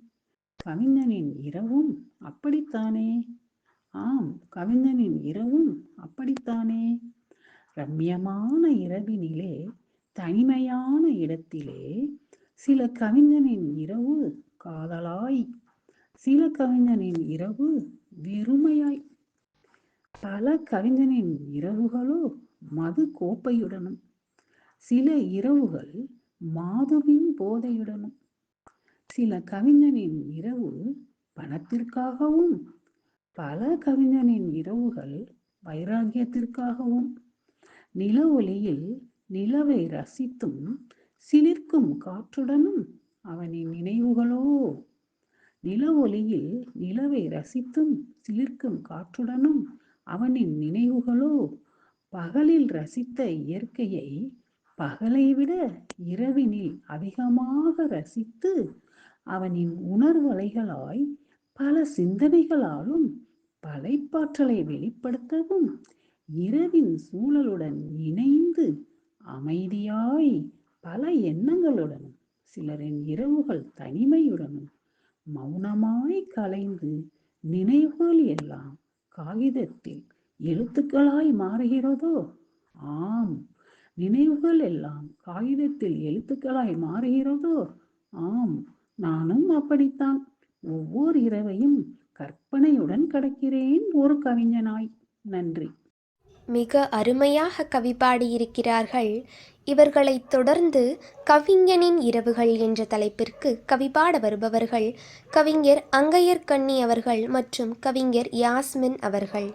கவிஞனின் இரவும் அப்படித்தானே. ஆம், கவிஞனின் இரவும் அப்படித்தானே. ரம்யமான இரவினிலே தனிமையான இடத்திலே சில கவிஞனின் இரவு காதலாய், சில கவிஞனின் இரவு வெறுமையாய். பல கவிஞனின் இரவுகளோ மது கோப்பையுடனும், சில இரவுகள் மாதுவின் போதையுடனும். சில கவிஞனின் இரவு பணத்திற்காகவும், பல கவிஞனின் இரவுகள் வைராகியத்திற்காகவும். நில ஒளியில் நிலவை ரசித்தும் சிலிர்க்கும் காற்றுடனும் அவனின் நினைவுகளோ. நில ஒளியில் நிலவை ரசித்தும் சிலிர்க்கும் காற்றுடனும் அவனின் நினைவுகளோ. பகலில் ரசித்த இயற்கையை பகலை விட இரவினில் அதிகமாக ரசித்து, அவனின் உணர்வலைகளாய் பல சிந்தனைகளாலும் படைப்பாற்றலை வெளிப்படுத்தவும், இரவின் சூழலுடன் இணைந்து அமைதியாய் பல எண்ணங்களுடனும், சிலரின் இரவுகள் தனிமையுடனும் மௌனமாய் கலைந்து நினைவுகள் எல்லாம் காகிதத்தில் எழுத்துக்களாய் மாறுகிறதோ. ஆம், நினைவுகள் எல்லாம் காகிதத்தில் எழுத்துக்களாய் மாறுகிறதோ. ஆம், நானும் அப்படித்தான். ஒவ்வொரு இரவையும் கற்பனையுடன் கடக்கிறேன் ஒரு கவிஞனாய். நன்றி. மிக அருமையாக கவி பாடியிருக்கிறார்கள். இவர்களைத் தொடர்ந்து கவிஞனின் இரவுகள் என்ற தலைப்பிற்கு கவி பாட வருபவர்கள் கவிஞர் அங்கையர்கண்ணி அவர்கள் மற்றும் கவிஞர் யாஸ்மின் அவர்கள்.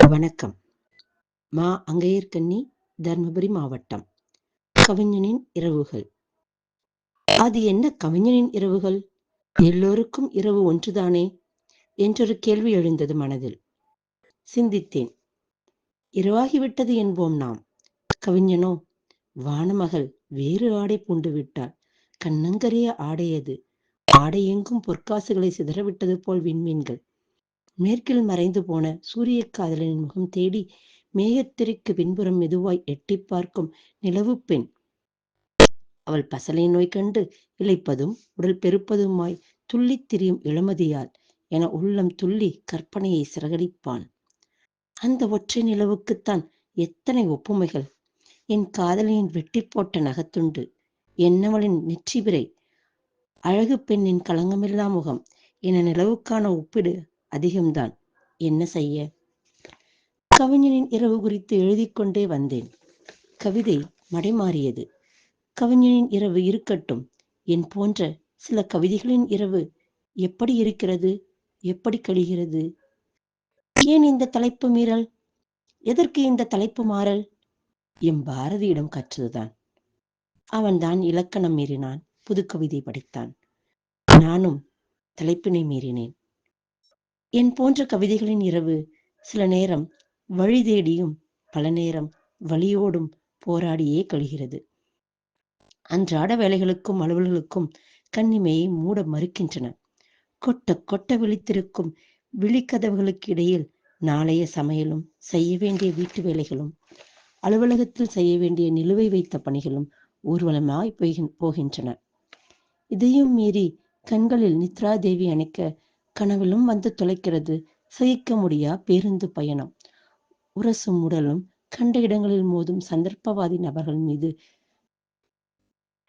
வணக்கம். மா அங்கையர்கண்ணி, தர்மபுரி மாவட்டம். கவிஞனின் இரவுகள். அது என்ன கவிஞனின் இரவுகள்? எல்லோருக்கும் இரவு ஒன்றுதானே என்றொரு கேள்வி எழுந்தது மனதில். சிந்தித்தேன். இரவாகிவிட்டது என்போம் நாம். கவிஞனோ, வானமகள் வேறு ஆடை பூண்டு விட்டாள். கண்ணங்கரிய ஆடையது. ஆடை எங்கும் பொற்காசுகளை சிதறவிட்டது போல் விண்மீன்கள். மேற்கில் மறைந்து போன சூரிய காதலனின் முகம் தேடி மேகத்திரைக்கு பின்புறம் மெதுவாய் எட்டி பார்க்கும் நிலவு பெண். அவள் பசலை நோய் கண்டு இளைப்பதும் உடல் பெருப்பதுமாய் துள்ளித் திரியும் இளமதியால் என உள்ளம் துள்ளி கற்பனையை சிறகடிப்பான். அந்த ஒற்றை நிலவுக்குத்தான் எத்தனை ஒப்புமைகள்! என் காதலியின் வெட்டி போட்ட நகத்துண்டு, என்னவளின் நெற்றிபிறை, அழகு பெண்ணின் களங்கமில்லா முகம் என நிலவுக்கான ஒப்பீடு அதிகம்தான். என்ன செய்ய? கவிஞனின் இரவு குறித்து எழுதிக் கொண்டே வந்தேன். கவிதை மடைமாறியது. கவிஞனின் இரவு இருக்கட்டும், என் போன்ற சில கவிதைகளின் இரவு எப்படி இருக்கிறது, எப்படி கழிகிறது? ஏன் இந்த தலைப்பு மீறல்? எதற்கு இந்த தலைப்பு மாறல்? எம் பாரதியிடம் கற்றதுதான். அவன்தான் இலக்கணம் மீறினான், புது கவிதை படைத்தான். நானும் தலைப்பினை மீறினேன். என் போன்ற கவிதைகளின் இரவு சில நேரம் வழி தேடியும் பல நேரம் வலியோடும் போராடியே கழிகிறது. அன்றாட வேலைகளுக்கும் அலுவல்களுக்கும் கண்ணிமையை மூட மறுக்கின்றன. கொட்ட கொட்ட விழித்திருக்கும் விழிக்கதவுகளுக்கு இடையில் நாளைய சமையலும், செய்ய வேண்டிய வீட்டு வேலைகளும், அலுவலகத்தில் செய்ய வேண்டிய நிலுவை வைத்த பணிகளும் ஊர்வலமாய் போகின்றன. இதையும் மீறி கண்களில் நித்ராதேவி அணைக்க கனவிலும் வந்து தொலைக்கிறது சகிக்க முடியா பேருந்து பயணம். உரசும் உடலும் கண்ட இடங்களில் மோதும் சந்தர்ப்பவாதி நபர்கள் மீது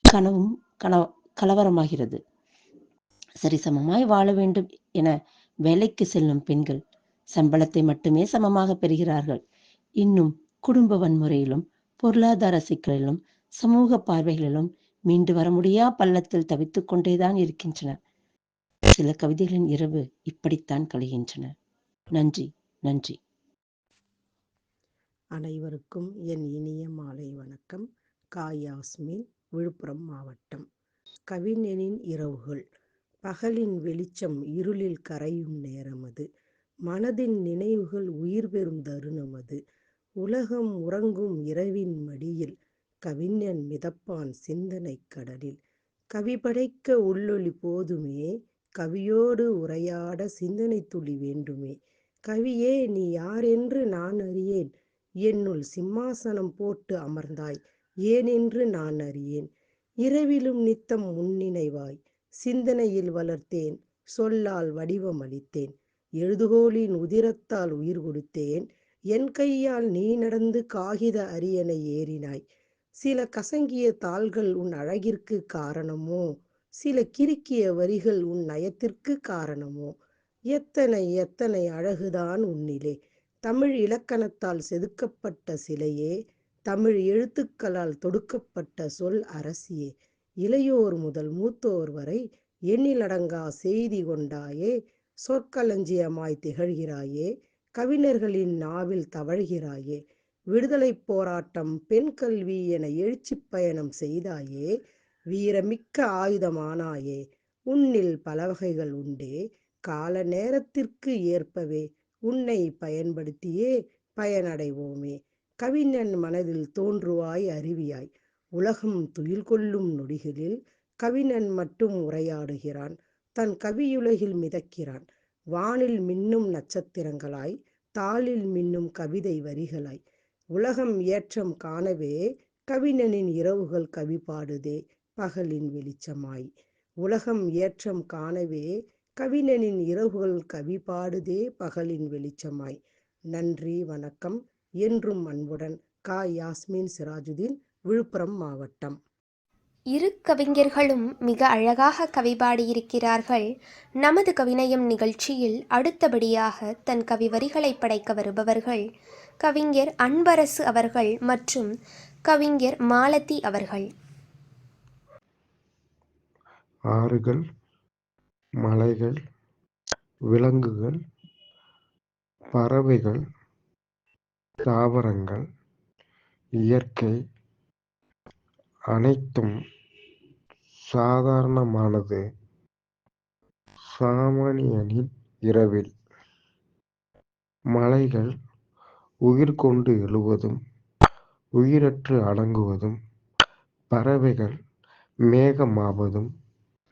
கனவும் கலவரமாகிறது. சரிசமமாய் வாழ வேண்டும் என வேலைக்கு செல்லும் பெண்கள் சம்பளத்தை மட்டுமே சமமாக பெறுகிறார்கள். இன்னும் குடும்ப வன்முறையிலும், பொருளாதார சிக்கலிலும், சமூக பார்வைகளிலும் மீண்டு வர முடியா பள்ளத்தில் தவித்துக் கொண்டேதான் இருக்கின்றனர். சில கவிதைகளின் இரவு இப்படித்தான் கழிகின்றன. நன்றி, நன்றி. அனைவருக்கும் என் இனிய மாலை வணக்கம். யாஸ்மின், விழுப்புரம் மாவட்டம். கவிஞனின் இரவுகள். பகலின் வெளிச்சம் இருளில் கரையும் நேரம் அது. மனதின் நினைவுகள் உயிர் பெறும் தருணம் அது. உலகம் உறங்கும் இரவின் மடியில் கவிஞன் மிதப்பான் சிந்தனை கடலில். கவி படைக்க உள்ளொளி போதுமே, கவியோடு உரையாட சிந்தனை துளி வேண்டுமே. கவியே, நீ யாரென்று நான் அறியேன், என்னுள் சிம்மாசனம் போட்டு அமர்ந்தாய் ஏனென்று நான் அறியேன். இரவிலும் நித்தம் முன்னினைவாய் சிந்தனையில் வளர்த்தேன், சொல்லால் வடிவம் அளித்தேன். எழுதுகோலின் உதிரத்தால் உயிர் கொடுத்தேன், என் கையால் நீ நடந்து காகித அரியணை ஏறினாய். சில கசங்கிய தாள்கள் உன் அழகிற்கு காரணமோ, சில கிறுக்கிய வரிகள் உன் நயத்திற்கு காரணமோ. எத்தனை எத்தனை அழகுதான் உன்னிலே, தமிழ் இலக்கணத்தால் செதுக்கப்பட்ட சிலையே, தமிழ் எழுத்துக்களால் தொடுக்கப்பட்ட சொல் அரசியே. இளையோர் முதல் மூத்தோர் வரை எண்ணிலடங்கா செய்தி கொண்டாயே, சொற்களஞ்சியமாய் திகழ்கிறாயே, கவிஞர்களின் நாவில் தவழ்கிறாயே. விடுதலை போராட்டம், பெண் கல்வி என எழுச்சி பயணம் செய்தாயே, வீரமிக்க ஆயுதமானாயே. உன்னில் பல வகைகள் உண்டே, கால நேரத்திற்கு ஏற்பவே உன்னை பயன்படுத்தியே பயனடைவோமே. கவிஞன் மனதில் தோன்றுவாய் அருவியாய், உலகம் துயில் கொள்ளும் நொடிகளில் கவிஞன் மட்டும் உரையாடுகிறான், தன் கவியுலகில் மிதக்கிறான். வானில் மின்னும் நட்சத்திரங்களாய், தாளில் மின்னும் கவிதை வரிகளாய். உலகம் ஏற்றம் காணவே கவிஞனின் இரவுகள் கவி பாடுதே பகலின் வெளிச்சமாய். உலகம் ஏற்றம் காணவே கவிஞனின் இரவுகள் கவி பாடுதே பகலின் வெளிச்சமாய். நன்றி, வணக்கம். என்றும் அன்புடன் யாஸ்மின் சிராஜுதீன், விழுப்புரம் மாவட்டம். இரு கவிஞர்களும் மிக அழகாக கவி பாடியிருக்கிறார்கள். நமது கவிநயம் நிகழ்ச்சியில் அடுத்தபடியாக தன் கவி வரிகளை படைக்க வருபவர்கள் கவிஞர் அன்பரசு அவர்கள் மற்றும் கவிஞர் மாலதி அவர்கள். ஆறுகள், மலைகள், விலங்குகள், பறவைகள், தாவரங்கள், இயற்கை, அனைத்தும் சாதாரணமானது. சாமானியனின் இரவில் மலைகள் உயிர் கொண்டு எழுவதும் உயிரற்று அடங்குவதும், பறவைகள் மேகமாவதும்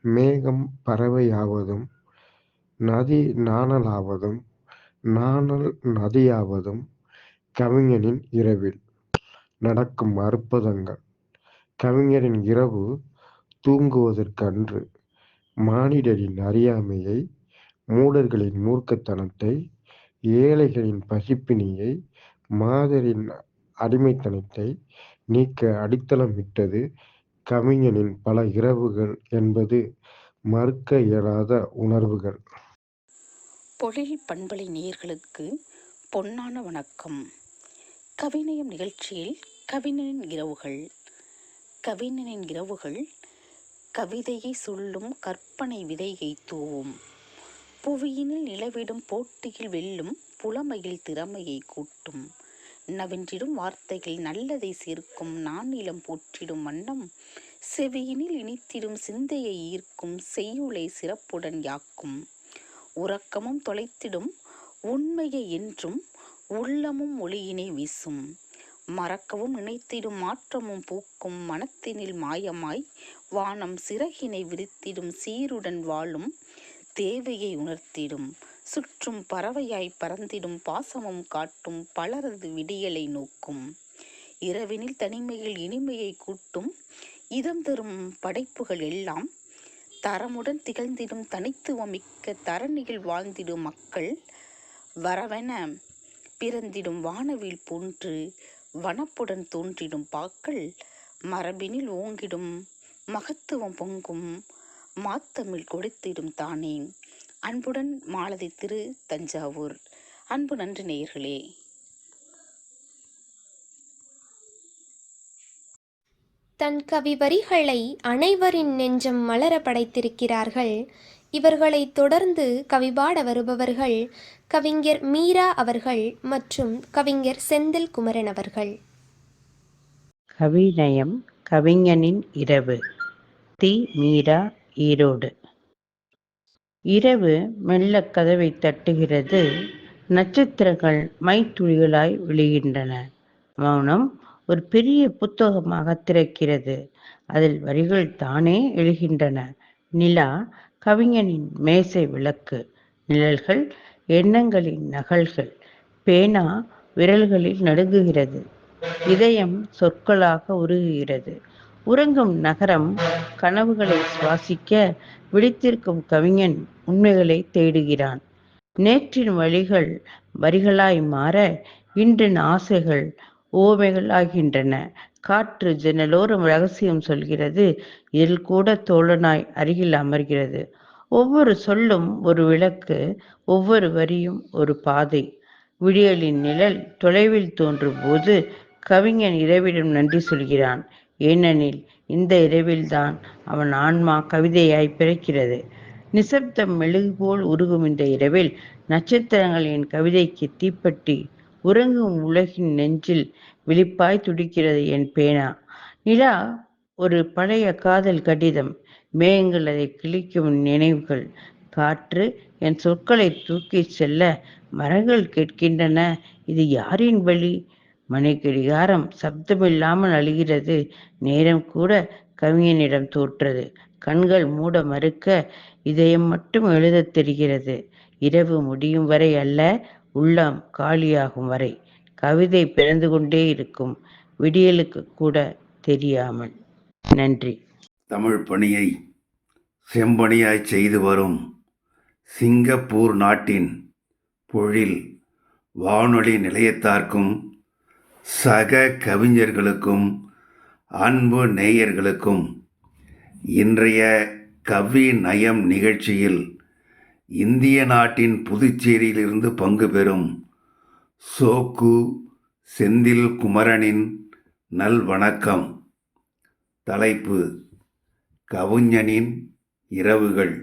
மேகம் பறவையாவதும், நதி நாணலாவதும் நாணல் நதியாவதும் கவிஞனின் இரவில் நடக்கும் அற்புதங்கள். கவிஞரின் இரவு தூங்குவதற்கன்று. மானிடரின் அறியாமையை, மூடர்களின் மூர்க்கத்தனத்தை, ஏழைகளின் பசிப்பினியை, மாதரின் அடிமைத்தனத்தை நீக்க அடித்தளமிட்டது கவிஞனின் பல இரவுகள் என்பது மறுக்க இயலாத உணர்வுகள். பொழில் பண்பலை நேயர்களுக்கு பொன்னான வணக்கம். கவிநயம் நிகழ்ச்சியில் கவிஞனின் இரவுகள். கவிஞனின் இரவுகள் கவிதையை சொல்லும் கற்பனை விதையை தூவும். புவியினில் நிலவிடும் போட்டியில் வெல்லும் புலமையில் திறமையை கூட்டும். நவென்றிடும் வார்த்தைகள் நல்லதை சேர்க்கும் நானிலம் போற்றிடும் வண்ணம் செவியினில் இனித்திடும் சிந்தையை ஈர்க்கும் செய்யுளை சிறப்புடன் யாக்கும். உறக்கமும் தொலைத்திடும் உண்மையை என்றும் உள்ளமும் ஒளியினை வீசும். மறக்கவும் நினைத்திடும் மாற்றமும் பூக்கும் மனத்தினில் மாயமாய் வானம் சிறகினை விரித்திடும் சீருடன் வாழும் தேவையை உணர்த்திடும். சுற்றும் பறவையாய் பறந்திடும் பாசமும் காட்டும் பலரது விடியலை நோக்கும். இரவினில் தனிமையில் இனிமையை கூட்டும் இதம் தரும் படைப்புகள் எல்லாம் தரமுடன் திகழ்ந்திடும் தனித்துவமிக்க தரணியில் வாழ்ந்திடும் மக்கள் வரவென பிறந்திடும் வானவில் போன்று வனப்புடன் தோன்றிடும் பாக்கள் மரபினில் ஓங்கிடும் மகத்துவம் பொங்கும் மாத்தமிழ் கொடுத்திடும் தானே. அன்புடன் மாலதி திரு, தஞ்சாவூர். அன்பு நன்றி நேயர்களே. தன் கவி வரிகளை அனைவரின் நெஞ்சம் மலர படைத்திருக்கிறார்கள். இவர்களை தொடர்ந்து கவிபாட வருபவர்கள் கவிஞர் மீரா அவர்கள் மற்றும் கவிஞர் செந்தில் குமரன் அவர்கள். கவிநயம் கவிஞனின் இரவு. தி. மீரா, ஈரோடு. இரவு மெல்ல கதவை தட்டுகிறது. நட்சத்திரங்கள் மைத்துளிகளாய் விழுகின்றன. மௌனம் ஒரு பெரிய புத்தகமாக திறக்கிறது. அதில் வரிகள் தானே எழுகின்றன. நிலா கவிஞனின் மேசை விளக்கு. நிழல்கள் எண்ணங்களின் நகல்கள். பேனா விரல்களில் நடுங்குகிறது. இதயம் சொற்களாக உருகுகிறது. உறங்கும் நகரம் கனவுகளை சுவாசிக்க விழித்திருக்கும் கவிஞன் உண்மைகளை தேடுகிறான். நேற்றின் வழிகள் வரிகளாய் மாற இன்றின் ஆசைகள் ஓமைகள் ஆகின்றன. காற்று ஜன்னலோரம் ரகசியம் சொல்கிறது. இதில் கூட தோழனாய் அருகில் அமர்கிறது. ஒவ்வொரு சொல்லும் ஒரு விளக்கு, ஒவ்வொரு வரியும் ஒரு பாதை. விடியலின் நிழல் தொலைவில் தோன்றும் போது கவிஞன் இரவிடம் நன்றி சொல்கிறான். ஏனெனில் இந்த இரவில்தான் அவன் ஆன்மா கவிதையாய் பிறக்கிறது. நிசப்தம் மெழுகு போல் உருகும் இந்த இரவில் நட்சத்திரங்கள் என் கவிதைக்கு தீப்பற்றி. உறங்கும் உலகின் நெஞ்சில் விழிப்பாய் துடிக்கிறது என் பேனா. நிலா ஒரு பழைய காதல் கடிதம். மேகங்கள் அதை கிழிக்கும் நினைவுகள். காற்று என் சொற்களை தூக்கி செல்ல மரங்கள் கேட்கின்றன, இது யாரின் வழி? மணிக்கடிகாரம் சப்தமில்லாமல் அழுகிறது. நேரம் கூட கவிஞனிடம் தோற்றது. கண்கள் மூட மறுக்க இதயம் மட்டும் எழுதத் தெரிகிறது. இரவு முடியும் வரை அல்ல, உள்ளம் காலியாகும் வரை. கவிதை பிறந்து கொண்டே இருக்கும், விடியலுக்கு கூட தெரியாமல். நன்றி. தமிழ் பணியை செம்பணியாய் செய்து வரும் சிங்கப்பூர் நாட்டின் பொழில் வானொலி நிலையத்தார்க்கும் சக கவிஞர்களுக்கும் அன்பு நேயர்களுக்கும் இன்றைய கவி நயம் நிகழ்ச்சியில் இந்திய நாட்டின் புதுச்சேரியிலிருந்து பங்கு பெறும் சோக்கு செந்தில் குமரனின் நல்வணக்கம். தலைப்பு: கவிஞனின் இரவுகள்.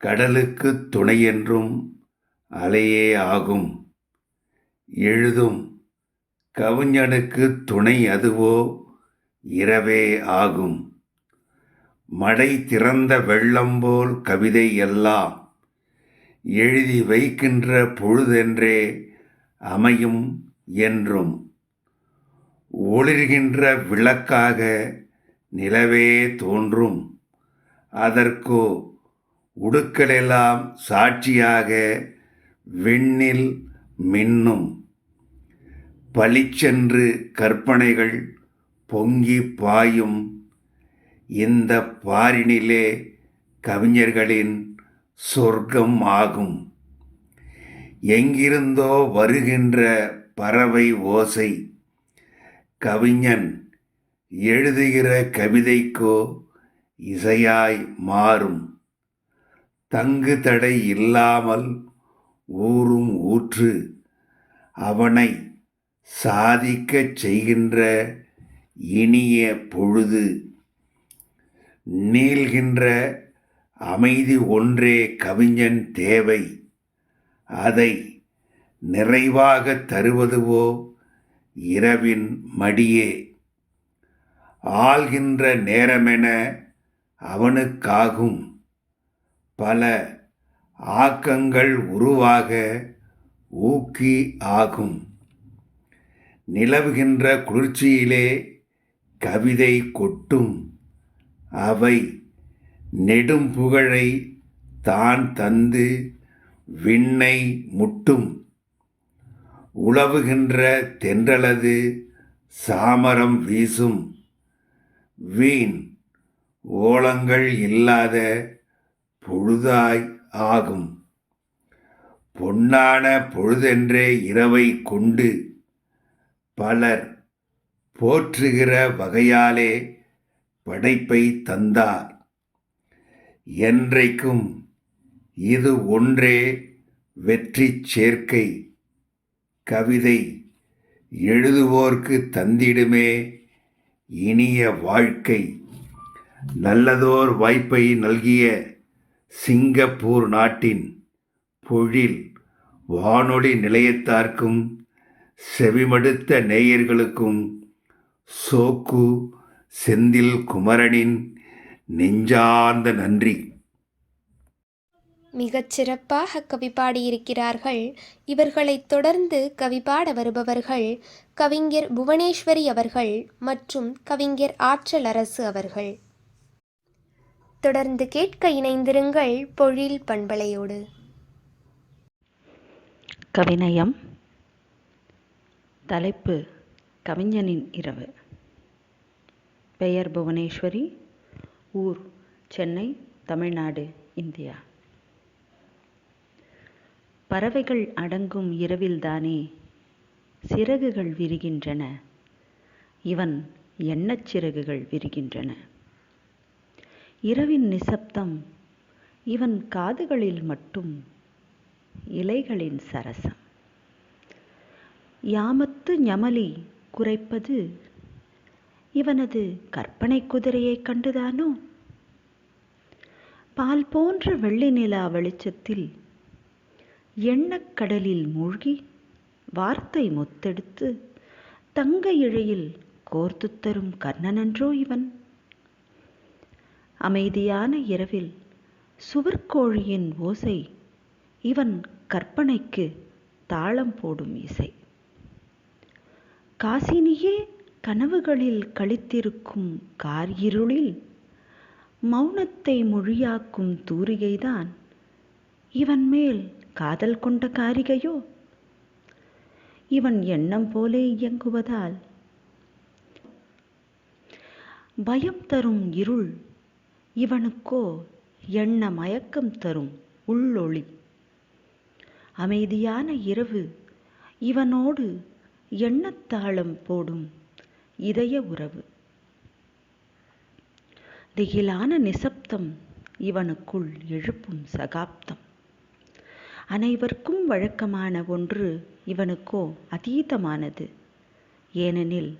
கடலுக்கு துணையென்றும் அலையே ஆகும். எழுதும் கவிஞனுக்கு துணை அதுவோ இரவே ஆகும். மடை திறந்த வெள்ளம் போல் கவிதை எல்லாம் எழுதி வைக்கின்ற பொழுதென்றே அமையும் என்றும். ஒளிர்கின்ற விளக்காக நிலவே தோன்றும். அதற்கோ உடுக்களெல்லாம் சாட்சியாக விண்ணில் மின்னும். பளிச்சென்று கற்பனைகள் பொங்கி பாயும். இந்த பாரினிலே கவிஞர்களின் சொர்க்கம் ஆகும். எங்கிருந்தோ வருகின்ற பறவை ஓசை கவிஞன் எழுதுகிற கவிதைக்கோ இசையாய் மாறும். தங்கு தடை இல்லாமல் ஊறும் ஊற்று அவனை சாதிக்கச் செய்கின்ற இனிய பொழுது. நீள்கின்ற அமைதி ஒன்றே கவிஞன் தேவை. அதை நிறைவாக தருவதுவோ இரவின் மடியே. ஆள்கின்ற நேரமென அவனுக்காகும். பல ஆக்கங்கள் உருவாக ஊக்கி ஆகும். நிலவுகின்ற குளிர்ச்சியிலே கவிதை கொட்டும். அவை நெடும் புகழை தான் தந்து விண்ணை முட்டும். உலவுகின்ற தென்றலது சாமரம் வீசும். வீண் ஓலங்கள் இல்லாத பொழுதாய் ஆகும். பொன்னான பொழுதென்றே இரவை கொண்டு பலர் போற்றுகிற வகையாலே படைப்பை தந்தார். என்றைக்கும் இது ஒன்றே வெற்றி சேர்க்கை. கவிதை எழுதுவோர்க்கு தந்திடுமே இனிய வாழ்க்கை. நல்லதோர் வாய்ப்பை நல்கிய சிங்கப்பூர் நாட்டின் பொழில் வானொலி நிலையத்தார்க்கும் செவிமடுத்த நேயர்களுக்கும் சோக்கு செந்தில் குமரனின் நெஞ்சார்ந்த நன்றி. மிகச் சிறப்பாக கவி பாடியிருக்கிறார்கள். இவர்களைத் தொடர்ந்து கவி பாட வருபவர்கள் கவிஞர் புவனேஸ்வரி அவர்கள் மற்றும் கவிஞர் ஆற்றல் அரசு அவர்கள். தொடர்ந்து கேட்க இணைந்திருங்கள் பொழில் பண்பலையோடு. கவிநயம். தலைப்பு கவிஞனின் இரவு. பெயர் புவனேஸ்வரி. ஊர் சென்னை, தமிழ்நாடு, இந்தியா. பறவைகள் அடங்கும் இரவில்தானே சிறகுகள் விரிகின்றன. இவன் எண்ணச் சிறகுகள் விரிகின்றன. இரவின் நிசப்தம் இவன் காதுகளில் மட்டும் இலைகளின் சரசம். யாமத்து ஞமலி குரைப்பது இவனது கற்பனை குதிரையைக் கண்டுதானோ? பால் போன்ற வெள்ளி நிலா வெளிச்சத்தில் எண்ணக்கடலில் மூழ்கி வார்த்தை முத்தெடுத்து தங்க இழையில் கோர்த்து தரும் கர்ணனன்றோ இவன்? அமைதியான இரவில் சுவர்கோழியின் ஓசை இவன் கற்பனைக்கு தாளம் போடும் இசை. காசினியே கனவுகளில் கழித்திருக்கும் காரிருளில் மௌனத்தை மொழியாக்கும் தூரிகைதான் இவன் மேல் காதல் கொண்ட காரிகையோ? இவன் எண்ணம் போலே இயங்குவதால் பயம் தரும் இருள் இவனுக்கோ எண்ண மயக்கம் தரும் உள்ளொளி. அமைதியான இரவு இவனோடு எண்ணத்தாளம் போடும் இதய உறவு. திகிலான நிசப்தம் இவனுக்குள் எழுப்பும் சகாப்தம். அனைவருக்கும் வழக்கமான ஒன்று இவனுக்கோ அதீதமானது. ஏனெனில்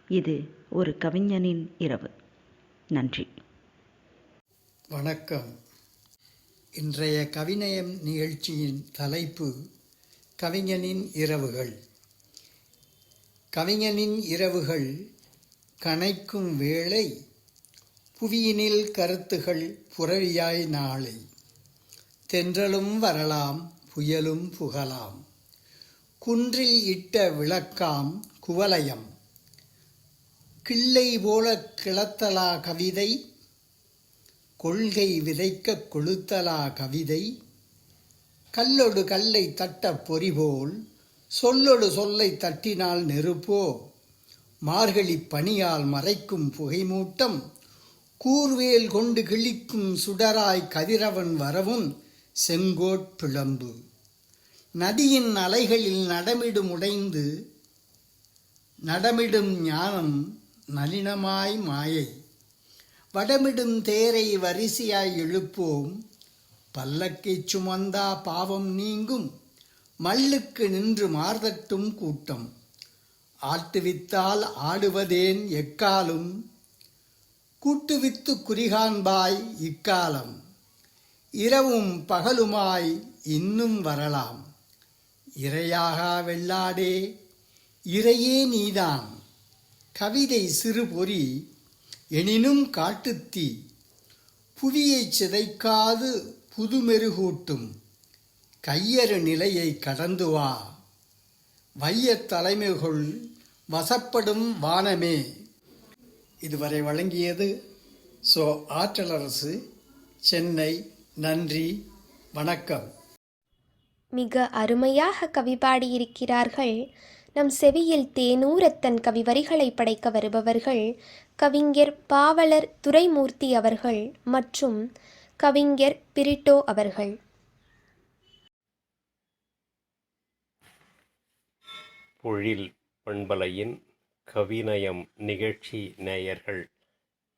இது ஒரு கவிஞனின் இரவு. நன்றி. வணக்கம். இன்றைய கவிநயம் நிகழ்ச்சியின் தலைப்பு கவிஞனின் இரவுகள். கவிஞனின் இரவுகள் கனைக்கும் வேளை புவியினில் கருத்துகள் புரவியாய் நாளை தென்றலும் வரலாம் புயலும் புகலாம் குன்றில் இட்ட விளக்காம் குவலயம் கிள்ளை போல கிளத்தலா கவிதை கொள்கை விதைக்க கொளுத்தலா கவிதை கல்லொடு கல்லை தட்ட பொறிபோல் சொல்லொடு சொல்லை தட்டினால் நெருப்போ மார்கழி பனியால் மறைக்கும் புகைமூட்டம் கூர்வேல் கொண்டு கிழிக்கும் சுடராய் கதிரவன் வரவும் செங்கோட் பிளம்பு நதியின் அலைகளில் நடமிடும் உடைந்து நடமிடும் ஞானம் நளினமாய் மாயை வடமிடும் தேரை வரிசையாய் எழுப்போம் பல்லக்கை சுமந்தா பாவம் நீங்கும் மல்லுக்கு நின்று மார்தட்டும் கூட்டம் ஆட்டுவித்தால் ஆடுவதேன் எக்காலும் கூட்டுவித்து குறிகாண்பாய் இக்காலம் இரவும் பகலுமாய் இன்னும் வரலாம் இரையாகா வெள்ளாடே இறையே நீதான் கவிதை சிறு பொறி எனினும் காட்டுத்தீ புவியைச் சிதைக்காது புதுமெருகூட்டும் கையறு நிலையை கடந்து வா வையத் தலைமைகள் வசப்படும் வானமே. இதுவரை வழங்கியது ஆற்றலரசு, சென்னை. நன்றி, வணக்கம். மிக அருமையாக கவி பாடியிருக்கிறார்கள். நம் செவியில் தேனூரத் தன் கவிவரிகளை படைக்க வருபவர்கள் கவிஞர் பாவலர் துரைமூர்த்தி அவர்கள் மற்றும் கவிஞர் பிரிட்டோ அவர்கள். பொழில் பண்பலையின் கவிநயம் நிகழ்ச்சி நேயர்கள்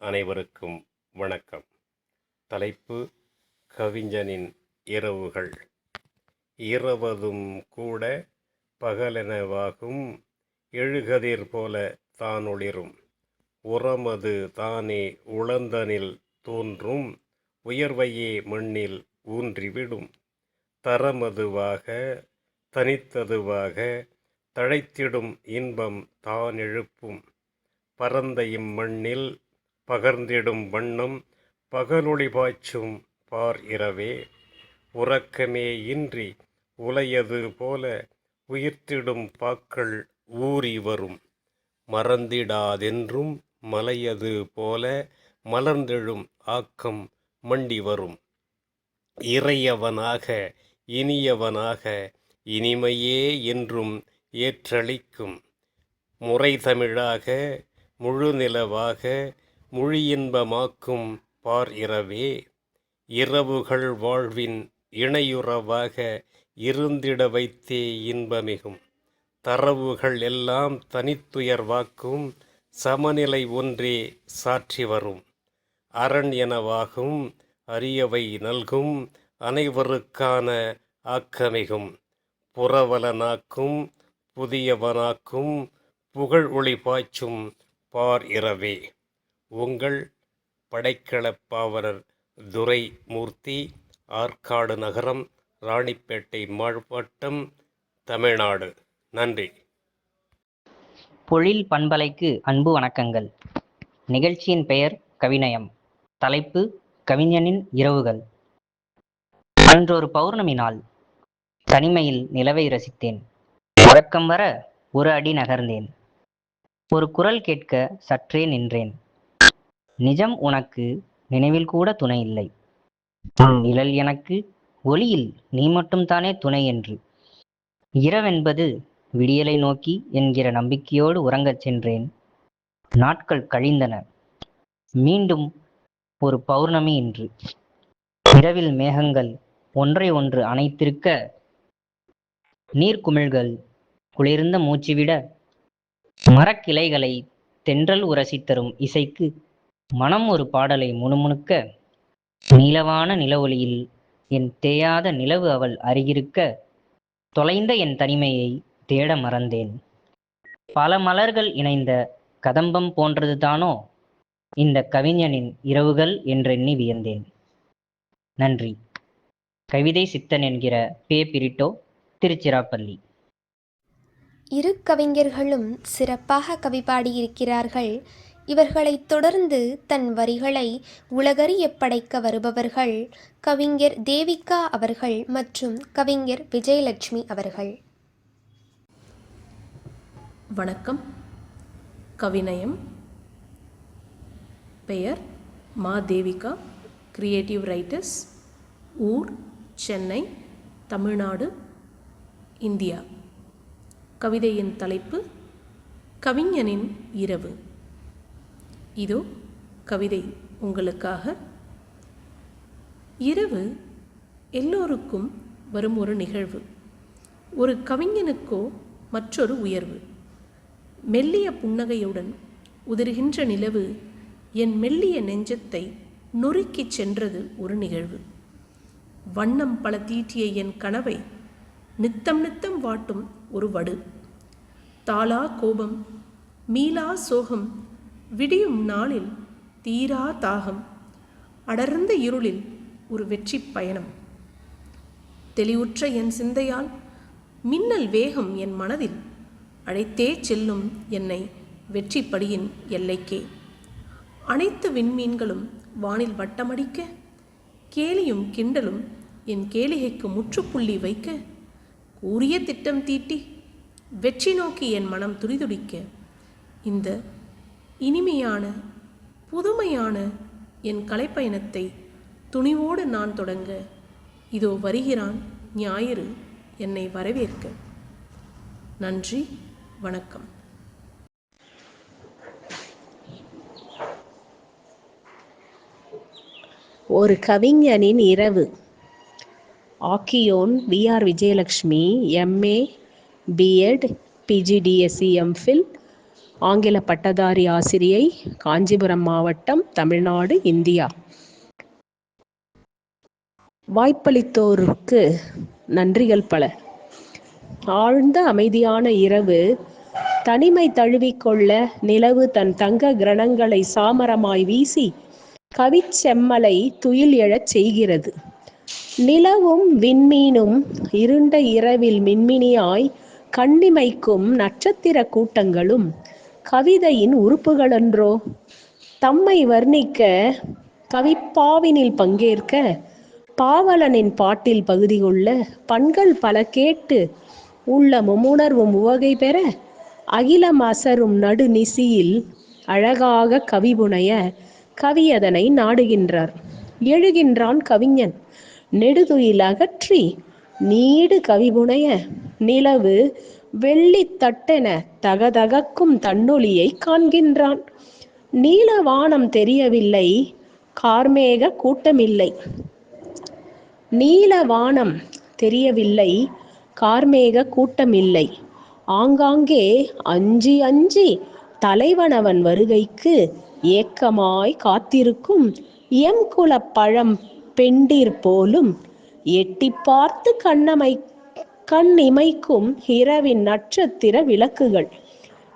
அனைவருக்கும் வணக்கம். தலைப்பு: கவிஞனின் இரவுகள். இரவதும் கூட பகலெனவாகும், எழுகதிர் போல தானொளிரும், உரமது தானே உளந்தனில் தோன்றும், உயர்வையே மண்ணில் ஊன்றிவிடும், தரமதுவாக தனித்ததுவாக தழைத்திடும் இன்பம் தான் எழுப்பும், பரந்த இம்மண்ணில் பகர்ந்திடும் வண்ணம் பகலொளி பாய்ச்சும் பார் இரவே, உறக்கமே இன்றி உலையது போல உயிர்த்திடும் பாக்கள் ஊறி வரும், மறந்திடாதென்றும் மலையது போல மலர்ந்தெழும் ஆக்கம் மண்டி வரும், இறையவனாக இனியவனாக இனிமையே என்றும் ஏற்றளிக்கும், முறை தமிழாக முழுநிலவாக மொழியின்பமாக்கும் பார் இரவே, இரவுகள் வாழ்வின் இணையுறவாக இருந்திட வைத்தே இன்பமிகும், தரவுகள் எல்லாம் தனித்துயர்வாக்கும், சமநிலை ஒன்றே சாற்றி வரும், அரண் எனவாகும், அரியவை நல்கும், அனைவருக்கான ஆக்கமிகும், புறவலனாக்கும், புதியவனாக்கும், புகழ் ஒளி பாய்ச்சும் பார் இரவே. உங்கள் படைக்கலப் பாவலர் துரைமூர்த்தி, ஆற்காடு நகரம், ராணிப்பேட்டை மாவட்டம், தமிழ்நாடு. நன்றி. பொழில் பண்பலைக்கு அன்பு வணக்கங்கள். நிகழ்ச்சியின் பெயர் கவிநயம். தலைப்பு: கவிஞனின் இரவுகள். அன்றொரு பௌர்ணமி நாள். தனிமையில் நிலவை ரசித்தேன். உறக்கம் வர ஒரு அடி நகர்ந்தேன். ஒரு குரல் கேட்க சற்றே நின்றேன். நிஜம் உனக்கு நினைவில் கூட துணை இல்லை. உன் நிழல் எனக்கு, ஒளியில் நீ மட்டும்தானே துணை என்று. இரவென்பது விடியலை நோக்கி என்கிற நம்பிக்கையோடு உறங்கச் சென்றேன். நாட்கள் கழிந்தன. மீண்டும் ஒரு பௌர்ணமி இன்று. இரவில் மேகங்கள் ஒன்றை ஒன்று அணைத்திருக்க, நீர்க்குமிழ்கள் குளிர்ந்த மூச்சுவிட, மரக்கிளைகளை தென்றல் உரசித்தரும் இசைக்கு மனம் ஒரு பாடலை முணுமுணுக்க, நீலவான நிலவொளியில் என் தேயாத நிலவு அவள் அருகிருக்க, தொலைந்த என் தனிமையை தேட மறந்தேன். பல மலர்கள் இணைந்த கதம்பம் போன்றது தானோ இந்த கவிஞனின் இரவுகள் என்றெண்ணி வியந்தேன். நன்றி. கவிதை சித்தன் என்கிற பே. பிரிட்டோ, திருச்சிராப்பள்ளி. இரு கவிஞர்களும் சிறப்பாக கவி பாடியிருக்கிறார்கள். இவர்களைத் தொடர்ந்து தன் வரிகளை உலகறிய படைக்க வருபவர்கள் கவிஞர் தேவிகா அவர்கள் மற்றும் கவிஞர் விஜயலட்சுமி அவர்கள். வணக்கம். கவிநயம். பெயர் மா தேவிகா. Creative writers. ஊர் சென்னை, தமிழ்நாடு, இந்தியா. கவிதையின் தலைப்பு கவிஞனின் இரவு. இதோ கவிதை உங்களுக்காக. இரவு எல்லோருக்கும் வரும் ஒரு நிகழ்வு. ஒரு கவிஞனுக்கோ மற்றொரு உயர்வு. மெல்லிய புன்னகையுடன் உதிர்கின்ற நிலவு என் மெல்லிய நெஞ்சத்தை நொறுக்கிச் சென்றது ஒரு நிகழ்வு. வண்ணம் பல தீட்டிய என் கனவை நித்தம் நித்தம் வாட்டும் ஒரு வடு. தாளா கோபம், மீளா சோகம், விடியும் நாளில் தீரா தாகம், அடர்ந்த இருளில் ஒரு வெற்றி பயணம். தெளிவுற்ற என் சிந்தையால் மின்னல் வேகம் என் மனதில் அழைத்தே செல்லும் என்னை வெற்றி படியின் எல்லைக்கே. அனைத்து விண்மீன்களும் வானில் வட்டமடிக்க, கேலியும் கிண்டலும் என் கேளிகைக்கு முற்றுப்புள்ளி வைக்க, கூறிய திட்டம் தீட்டி வெற்றி நோக்கி என் மனம் துடிதுடிக்க, இந்த இனிமையான புதுமையான என் கலைப்பயணத்தை துணிவோடு நான் தொடங்க இதோ வருகிறான் ஞாயிறு என்னை வரவேற்க. நன்றி, வணக்கம். ஒரு கவிஞனின் இரவு. ஆக்கியோன் வி.ஆர். விஜயலட்சுமி, எம்ஏ, பிஎட், பிஜிடிஎஸ்சி, எம்ஃபில், ஆங்கில பட்டதாரி ஆசிரியை, காஞ்சிபுரம் மாவட்டம், தமிழ்நாடு, இந்தியா. வாய்ப்பளித்தோருக்கு நன்றிகள் பல. ஆழ்ந்த அமைதியான இரவு. தனிமை தழுவிக்கொள்ள நிலவு தன் தங்க கிரணங்களை சாமரமாய் வீசி கவிச்செம்மலை துயில் எழச் செய்கிறது. நிலவும் விண்மீனும் இருண்ட இரவில் மின்மினியாய் கண்ணிமைக்கும் நட்சத்திர கூட்டங்களும் கவிதையின் உறுப்புகளன்றோ? தம்மை வர்ணிக்க கவிப்பாவினில் பங்கேற்க பாவலனின் பாட்டில் பகுதி கொள்ள பண்கள் பல கேட்டு உள்ளமும் உணர்வும் உவகை பெற அகிலம் அசரும் நடுநிசியில் அழகாக கவிபுனைய கவியதனை நாடுகின்றார். எழுகின்றான் கவிஞன். நெடுதுயில் அகற்றி நீடு கவிபுனைய நிலவு வெள்ளித்தட்டென தகதகக்கும் தன்னொளியை காண்கின்றான். நீலவானம் தெரியவில்லை, கார்மேக கூட்டமில்லை. நீலவானம் தெரியவில்லை, கார்மேக கூட்டமில்லை. ஆங்காங்கே அஞ்சி அஞ்சி தலைவனவன் வருகைக்கு ஏக்கமாய் காத்திருக்கும் எம் குலப் பழம் பெண்டீர் போலும் எட்டி பார்த்து கண்ணிமைக்கும் இரவின் நட்சத்திர விளக்குகள்.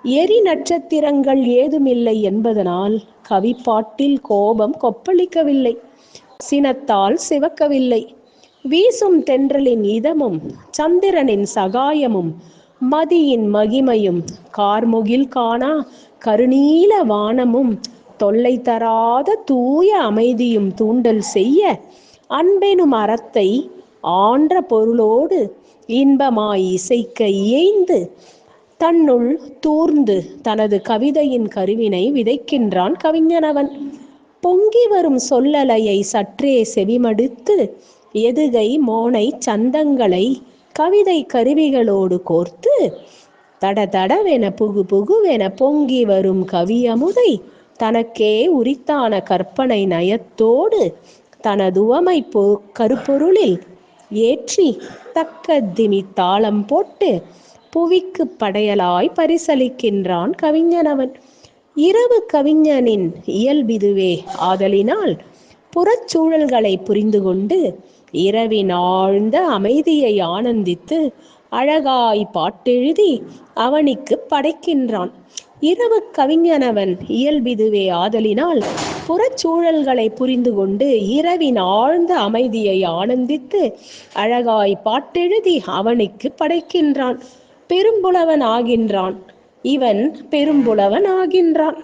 எரி நட்சத்திரங்கள் ஏதுமில்லை என்பதனால் கவிப்பாட்டில் கோபம் கொப்பளிக்கவில்லை, சினத்தால் சிவக்கவில்லை. வீசும் தென்றலின் இதமும் சந்திரனின் சகாயமும் மதியின் மகிமையும் கார்முகில் காணா கருநீல வானமும் தொல்லை தராத தூய அமைதியும் தூண்டல் செய்ய அன்பெனும் அறத்தை ஆன்ற பொருளோடு இன்பமாய் இசைக்க இயைந்து தன்னுள் தூர்ந்து தனது கவிதையின் கருவினை விதைக்கின்றான் கவிஞனவன். பொங்கி வரும் சொல்லலையை சற்றே செவிமடுத்து எதுகை மோனை சந்தங்களை கவிதை கருவிகளோடு கோர்த்து தடதடவென புகு புகுவென பொங்கி வரும் கவியமுதை தனக்கே உரித்தான கற்பனை நயத்தோடு தனதுவமை கருப்பொருளில் ஏற்றி தக்க திமி தாளம் போட்டு புவிக்கு படையலாய் பரிசளிக்கின்றான் கவிஞனவன். இரவு கவிஞனின் இயல்பிதுவே ஆதலினால் புறச்சூழல்களை புரிந்து கொண்டு இரவின் ஆழ்ந்த அமைதியை ஆனந்தித்து அழகாய் பாட்டெழுதி அவனிக்கு படைக்கின்றான். இரவு கவிஞனவன் இயல்பிதுவே ஆதலினால் புறச்சூழல்களை புரிந்து கொண்டு இரவின் ஆழ்ந்த அமைதியை ஆனந்தித்து அழகாய் பாட்டெழுதி அவனுக்கு படைக்கின்றான். பெரும்புலவன் ஆகின்றான். இவன் பெரும்புலவன் ஆகின்றான்.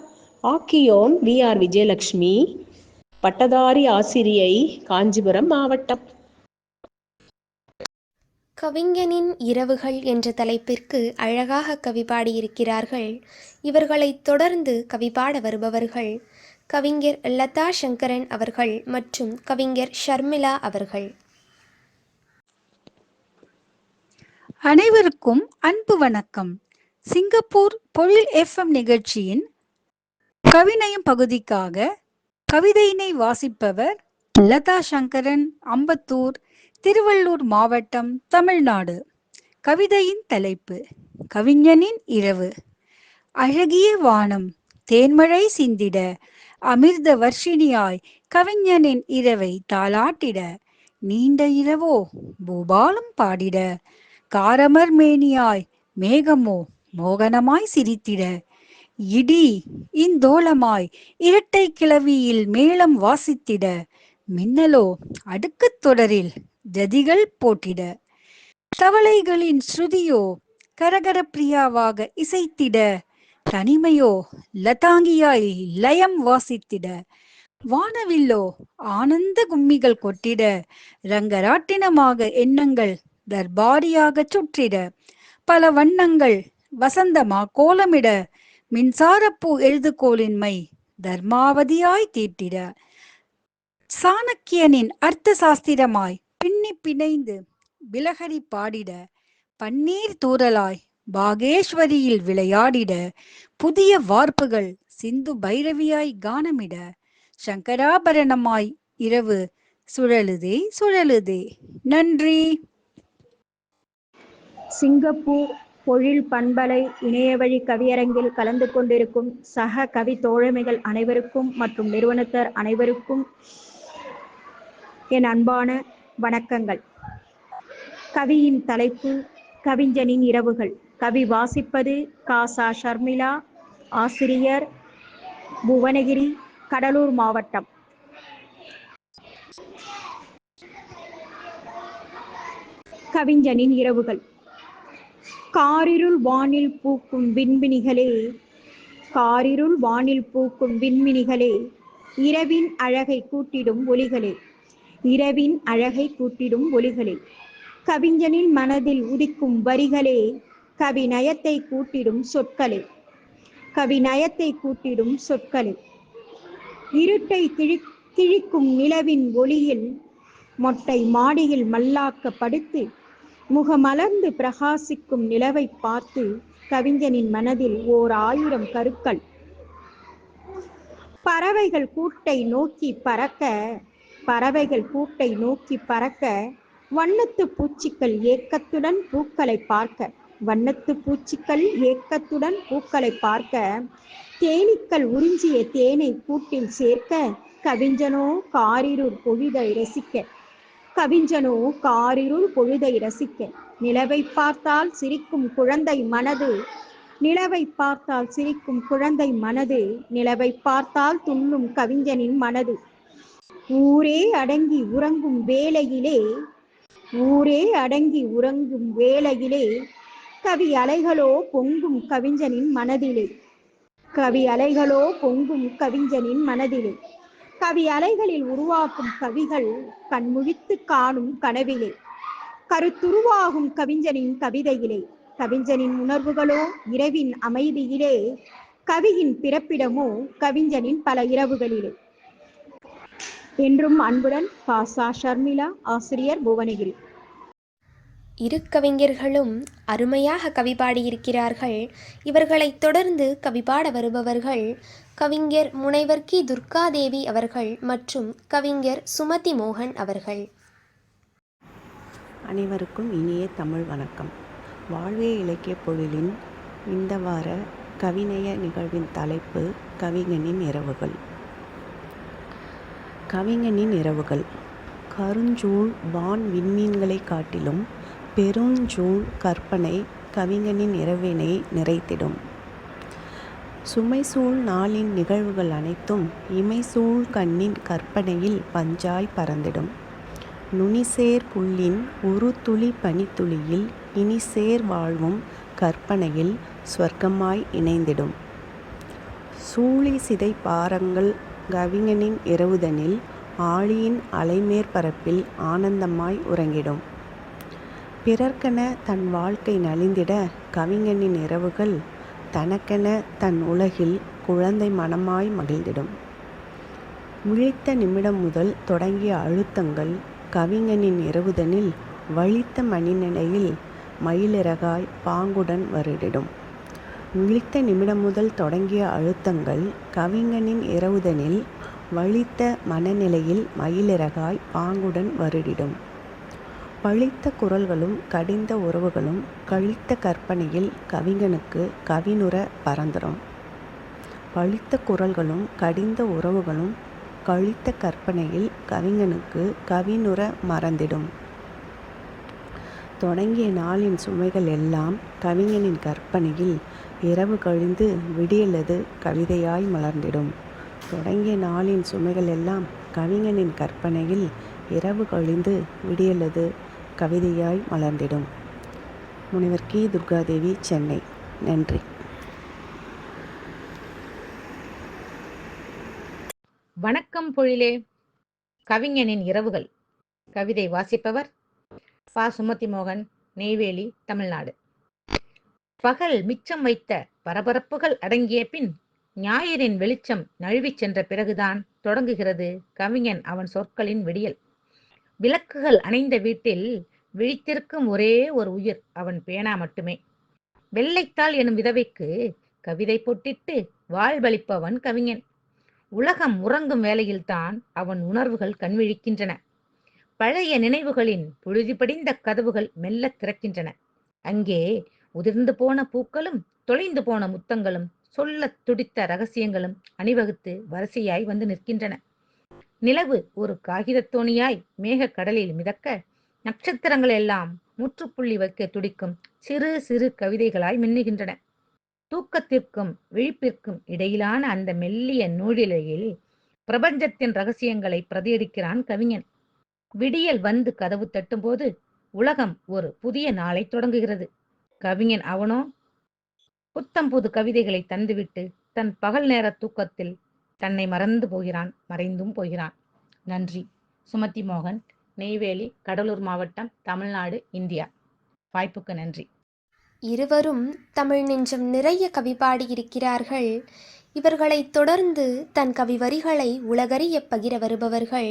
ஆக்கியோன் வி.ஆர். விஜயலட்சுமி, பட்டதாரி ஆசிரியை, காஞ்சிபுரம் மாவட்டம். கவிஞனின் இரவுகள் என்ற தலைப்பிற்கு அழகாக கவி பாடியிருக்கிறார்கள். இவர்களைத் தொடர்ந்து கவி பாட வருபவர்கள் கவிஞர் லதா சங்கரன் அவர்கள் மற்றும் கவிஞர் ஷர்மிளா அவர்கள். அனைவருக்கும் அன்பு வணக்கம். சிங்கப்பூர் பொழில் FM நிகழ்ச்சியின் கவிநயம் பகுதிக்காக கவிதையினை வாசிப்பவர் லதா சங்கரன், அம்பத்தூர், திருவள்ளூர் மாவட்டம், தமிழ்நாடு. கவிதையின் தலைப்பு கவிஞனின் இரவு. அழகிய வானம் தேன்மழை சிந்திட, அமிர்த வர்ஷினியாய் கவிஞனின் இரவை தாலாட்டிட, நீண்ட இரவோ பூபாலம் பாடிட, காரமர் மேனியாய் மேகமோ மோகனமாய் சிரித்திட, இடி இந்தோளமாய் இரட்டை கிளவியில் மேளம் வாசித்திட, மின்னலோ அடுக்குத் தொடரில் ஜதிகள் போட்டிட, தவளைகளின் ஸ்ருதியோ கரகர பிரியாவாக இசைத்திட, தனிமையோ லதாங்கியாய் லயம் வாசித்திட, வானவில்லோ ஆனந்த கும்மிகள் கொட்டிட, ரங்கராட்டினமாக எண்ணங்கள் தர்பாரியாக சுற்றிட, பல வண்ணங்கள் வசந்தமா கோலமிட, மின்சாரப்பூ எழுதுகோலின்மை தர்மாவதியாய் தீட்டிட, சாணக்கியனின் அர்த்த சாஸ்திரமாய் பின்னி பிணைந்து பிலகரி பாடிட, பன்னீர் தூறலாய் பாகேஸ்வரியில் விளையாடிட, புதிய வார்ப்புகள் சிந்து பைரவியாய் கானமிட, சங்கராபரணமாய் இரவு சுழலுதே சுழலுதே. நன்றி. சிங்கப்பூர் பொழில் பண்பலை இணையவழி கவியரங்கில் கலந்து கொண்டிருக்கும் சக கவி தோழமைகள் அனைவருக்கும் மற்றும் நிறுவனத்தார் அனைவருக்கும் என் அன்பான வணக்கங்கள். கவியின் தலைப்பு கவிஞனின் இரவுகள். கவி வாசிப்பது காசா ஷர்மிளா, ஆசிரியர், புவனகிரி, கடலூர் மாவட்டம். கவிஞனின் இரவுகள். காரிருள் வானில் பூக்கும் விண்மினிகளே, காரிருள் வானில் பூக்கும் விண்மினிகளே, இரவின் அழகை கூட்டிடும் ஒலிகளே, இரவின் அழகை கூட்டிடும் ஒலிகளே, கவிஞனின் மனதில் உதிக்கும் வரிகளே, கவி நயத்தை கூட்டிடும் சொற்களே, கவி நயத்தை கூட்டிடும் சொற்களே, இருட்டை கிழிக்கும் நிலவின் ஒளியில் மொட்டை மாடியில் மல்லாக்க படுத்து முகமலர்ந்து பிரகாசிக்கும் நிலவை பார்த்து கவிஞனின் மனதில் 1000 கருக்கள். பறவைகள் கூட்டை நோக்கி பறக்க, பறவைகள் கூட்டை நோக்கி பறக்க, வண்ணத்து பூச்சிகள் ஏக்கத்துடன் பூக்களை பார்க்க, வண்ணத்து பூச்சிகள் ஏக்கத்துடன் பூக்களை பார்க்க, தேனீக்கள் உறிஞ்சிய தேனை கூட்டில் சேர்க்க, கவிஞனோ காரிருள் பொழுதை ரசிக்க, கவிஞனோ காரிருள் பொழுதை ரசிக்க, நிலவை பார்த்தால் சிரிக்கும் குழந்தை மனது, நிலவை பார்த்தால் சிரிக்கும் குழந்தை மனது, நிலவை பார்த்தால் துள்ளும் கவிஞனின் மனது, ஊரே அடங்கி உறங்கும் வேளையிலே, ஊரே அடங்கி உறங்கும் வேளையிலே, கவி அலைகளோ பொங்கும் கவிஞனின் மனதிலே, கவி அலைகளோ பொங்கும் கவிஞனின் மனதிலே, கவி அலைகளில் உருவாக்கும் கவிகள் கண்முழித்து காணும் கனவிலே, கருத்துருவாகும் கவிஞனின் கவிதையிலே, கவிஞனின் உணர்வுகளோ இரவின் அமைதியிலே, கவியின் பிறப்பிடமோ கவிஞனின் பல இரவுகளிலே. என்றும் அன்புடன் காசா ஷர்மிளா, ஆசிரியர், புவனகிரி. இரு கவிஞர்களும் அருமையாக கவி பாடியிருக்கிறார்கள். இவர்களைத் தொடர்ந்து கவி பாட வருபவர்கள் கவிஞர் முனைவர் கி. துர்காதேவி அவர்கள் மற்றும் கவிஞர் சுமதி மோகன் அவர்கள். அனைவருக்கும் இனிய தமிழ் வணக்கம். வாழ்வே இலக்கிய பொழிலின் இந்த வார கவிநய நிகழ்வின் தலைப்பு கவிஞனின் இரவுகள். கவிஞனின் இரவுகள். கருஞ்சூழ் வான் விண்மீன்களை காட்டிலும் பெருஞ்சூழ் கற்பனை கவிஞனின் இரவினை நிறைத்திடும். சுமைசூழ் நாளின் நிகழ்வுகள் அனைத்தும் இமைசூழ் கண்ணின் கற்பனையில் பஞ்சாய் பறந்திடும். நுனிசேர் புள்ளின் ஒரு துளி பனித்துளியில் இனிசேர் வாழ்வும் கற்பனையில் ஸ்வர்க்கமாய் இணைந்திடும். சூழி சிதை பாரங்கள் கவிஞனின் இரவுதனில் ஆழியின் அலைமேற்பரப்பில் ஆனந்தமாய் உறங்கிடும். பிறர்க்கென தன் வாழ்க்கை நலிந்திட கவிஞனின் இரவுகள் தனக்கென தன் உலகில் குழந்தை மனமாய் மகிழ்ந்திடும். விழித்த நிமிடம் முதல் தொடங்கிய அழுத்தங்கள் கவிஞனின் இரவுதனில் வலித்த மணிநிலையில் மயிலிறகாய் பாங்குடன் வருடிடும். விழித்த நிமிடம் முதல் தொடங்கிய அழுத்தங்கள் கவிஞனின் இரவுதனில் வலித்த மனநிலையில் மயிலிறகாய் பாங்குடன் வருடிடும். பழித்த குரல்களும் கடிந்த உறவுகளும் கழித்த கற்பனையில் கவிஞனுக்கு கவினுற பறந்துடும். பழித்த குரல்களும் கடிந்த உறவுகளும் கழித்த கற்பனையில் கவிஞனுக்கு கவினுற மறந்திடும். தொடங்கிய நாளின் சுமைகள் எல்லாம் கவிஞனின் கற்பனையில் இரவு கழிந்து விடியலது கவிதையாய் மலர்ந்திடும். தொடங்கிய நாளின் சுமைகள் எல்லாம் கவிஞனின் கற்பனையில் இரவு கழிந்து விடியலது கவிதையாய் மலர்ந்திடும். முனைவர் கி. துர்காதேவி, சென்னை. நன்றி. வணக்கம் பொழிலே. கவிஞனின் இரவுகள். கவிதை வாசிப்பவர் பா. சுமதி மோகன், நெய்வேலி, தமிழ்நாடு. பகல் மிச்சம் வைத்த பரபரப்புகள் அடங்கிய பின் ஞாயிறின் வெளிச்சம் நழுவிச் சென்ற பிறகுதான் தொடங்குகிறது கவிஞன் அவன் சொற்களின் விடியல். விளக்குகள் அணைந்த வீட்டில் விழித்திருக்கும் ஒரே ஒரு உயிர் அவன் பேனா மட்டுமே. வெள்ளைத்தாள் எனும் விதவைக்கு கவிதை பொட்டிட்டு வாழ்வளிப்பவன் கவிஞன். உலகம் உறங்கும் வேளையில்தான் அவன் உணர்வுகள் கண்விழிக்கின்றன. பழைய நினைவுகளின் புழுதி படிந்த கதவுகள் மெல்ல திறக்கின்றன. அங்கே உதிர்ந்து போன பூக்களும் தொலைந்து போன முத்தங்களும் சொல்லத் துடித்த ரகசியங்களும் அணிவகுத்து வரிசையாய் வந்து நிற்கின்றன. நிலவு ஒரு காகிதத் தோணியாய் மேக கடலில் மிதக்க நட்சத்திரங்கள் எல்லாம் முற்றுப்புள்ளி வைக்க துடிக்கும் சிறு சிறு கவிதைகளாய் மின்னுகின்றன. தூக்கத்திற்கும் விழிப்பிற்கும் இடையிலான அந்த மெல்லிய நூலிலையில் பிரபஞ்சத்தின் ரகசியங்களை பிரதியடிக்கிறான் கவிஞன். விடியல் வந்து கதவு தட்டும்போது உலகம் ஒரு புதிய நாளை தொடங்குகிறது. கவிஞன் அவனோ புத்தம் புது கவிதைகளை தந்துவிட்டு தன் பகல் நேர தூக்கத்தில் தன்னை மறந்து போகிறான், மறைந்தும் போகிறான். நன்றி. சுமதி மோகன், நெய்வேலி, கடலூர் மாவட்டம், தமிழ்நாடு, இந்தியா. வாய்ப்புக்கு நன்றி. இருவரும் தமிழ் நெஞ்சம் நிறைய கவி பாடியிருக்கிறார்கள். இவர்களைத் தொடர்ந்து தன் கவி வரிகளை உலகறிய பகிர வருபவர்கள்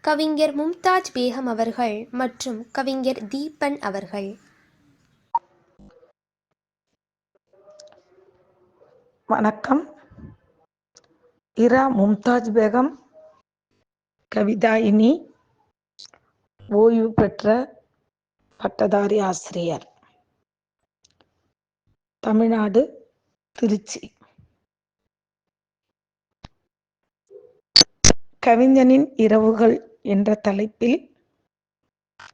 கவிஞர் மும்தாஜ் பேகம் அவர்கள் மற்றும் கவிஞர் தீபன் அவர்கள். வணக்கம். இரா மும்தாஜ் பேகம், கவிதாயினி, ஓய்வு பெற்ற பட்டதாரி ஆசிரியர், தமிழ்நாடு, திருச்சி. கவிஞனின் இரவுகள் என்ற தலைப்பில்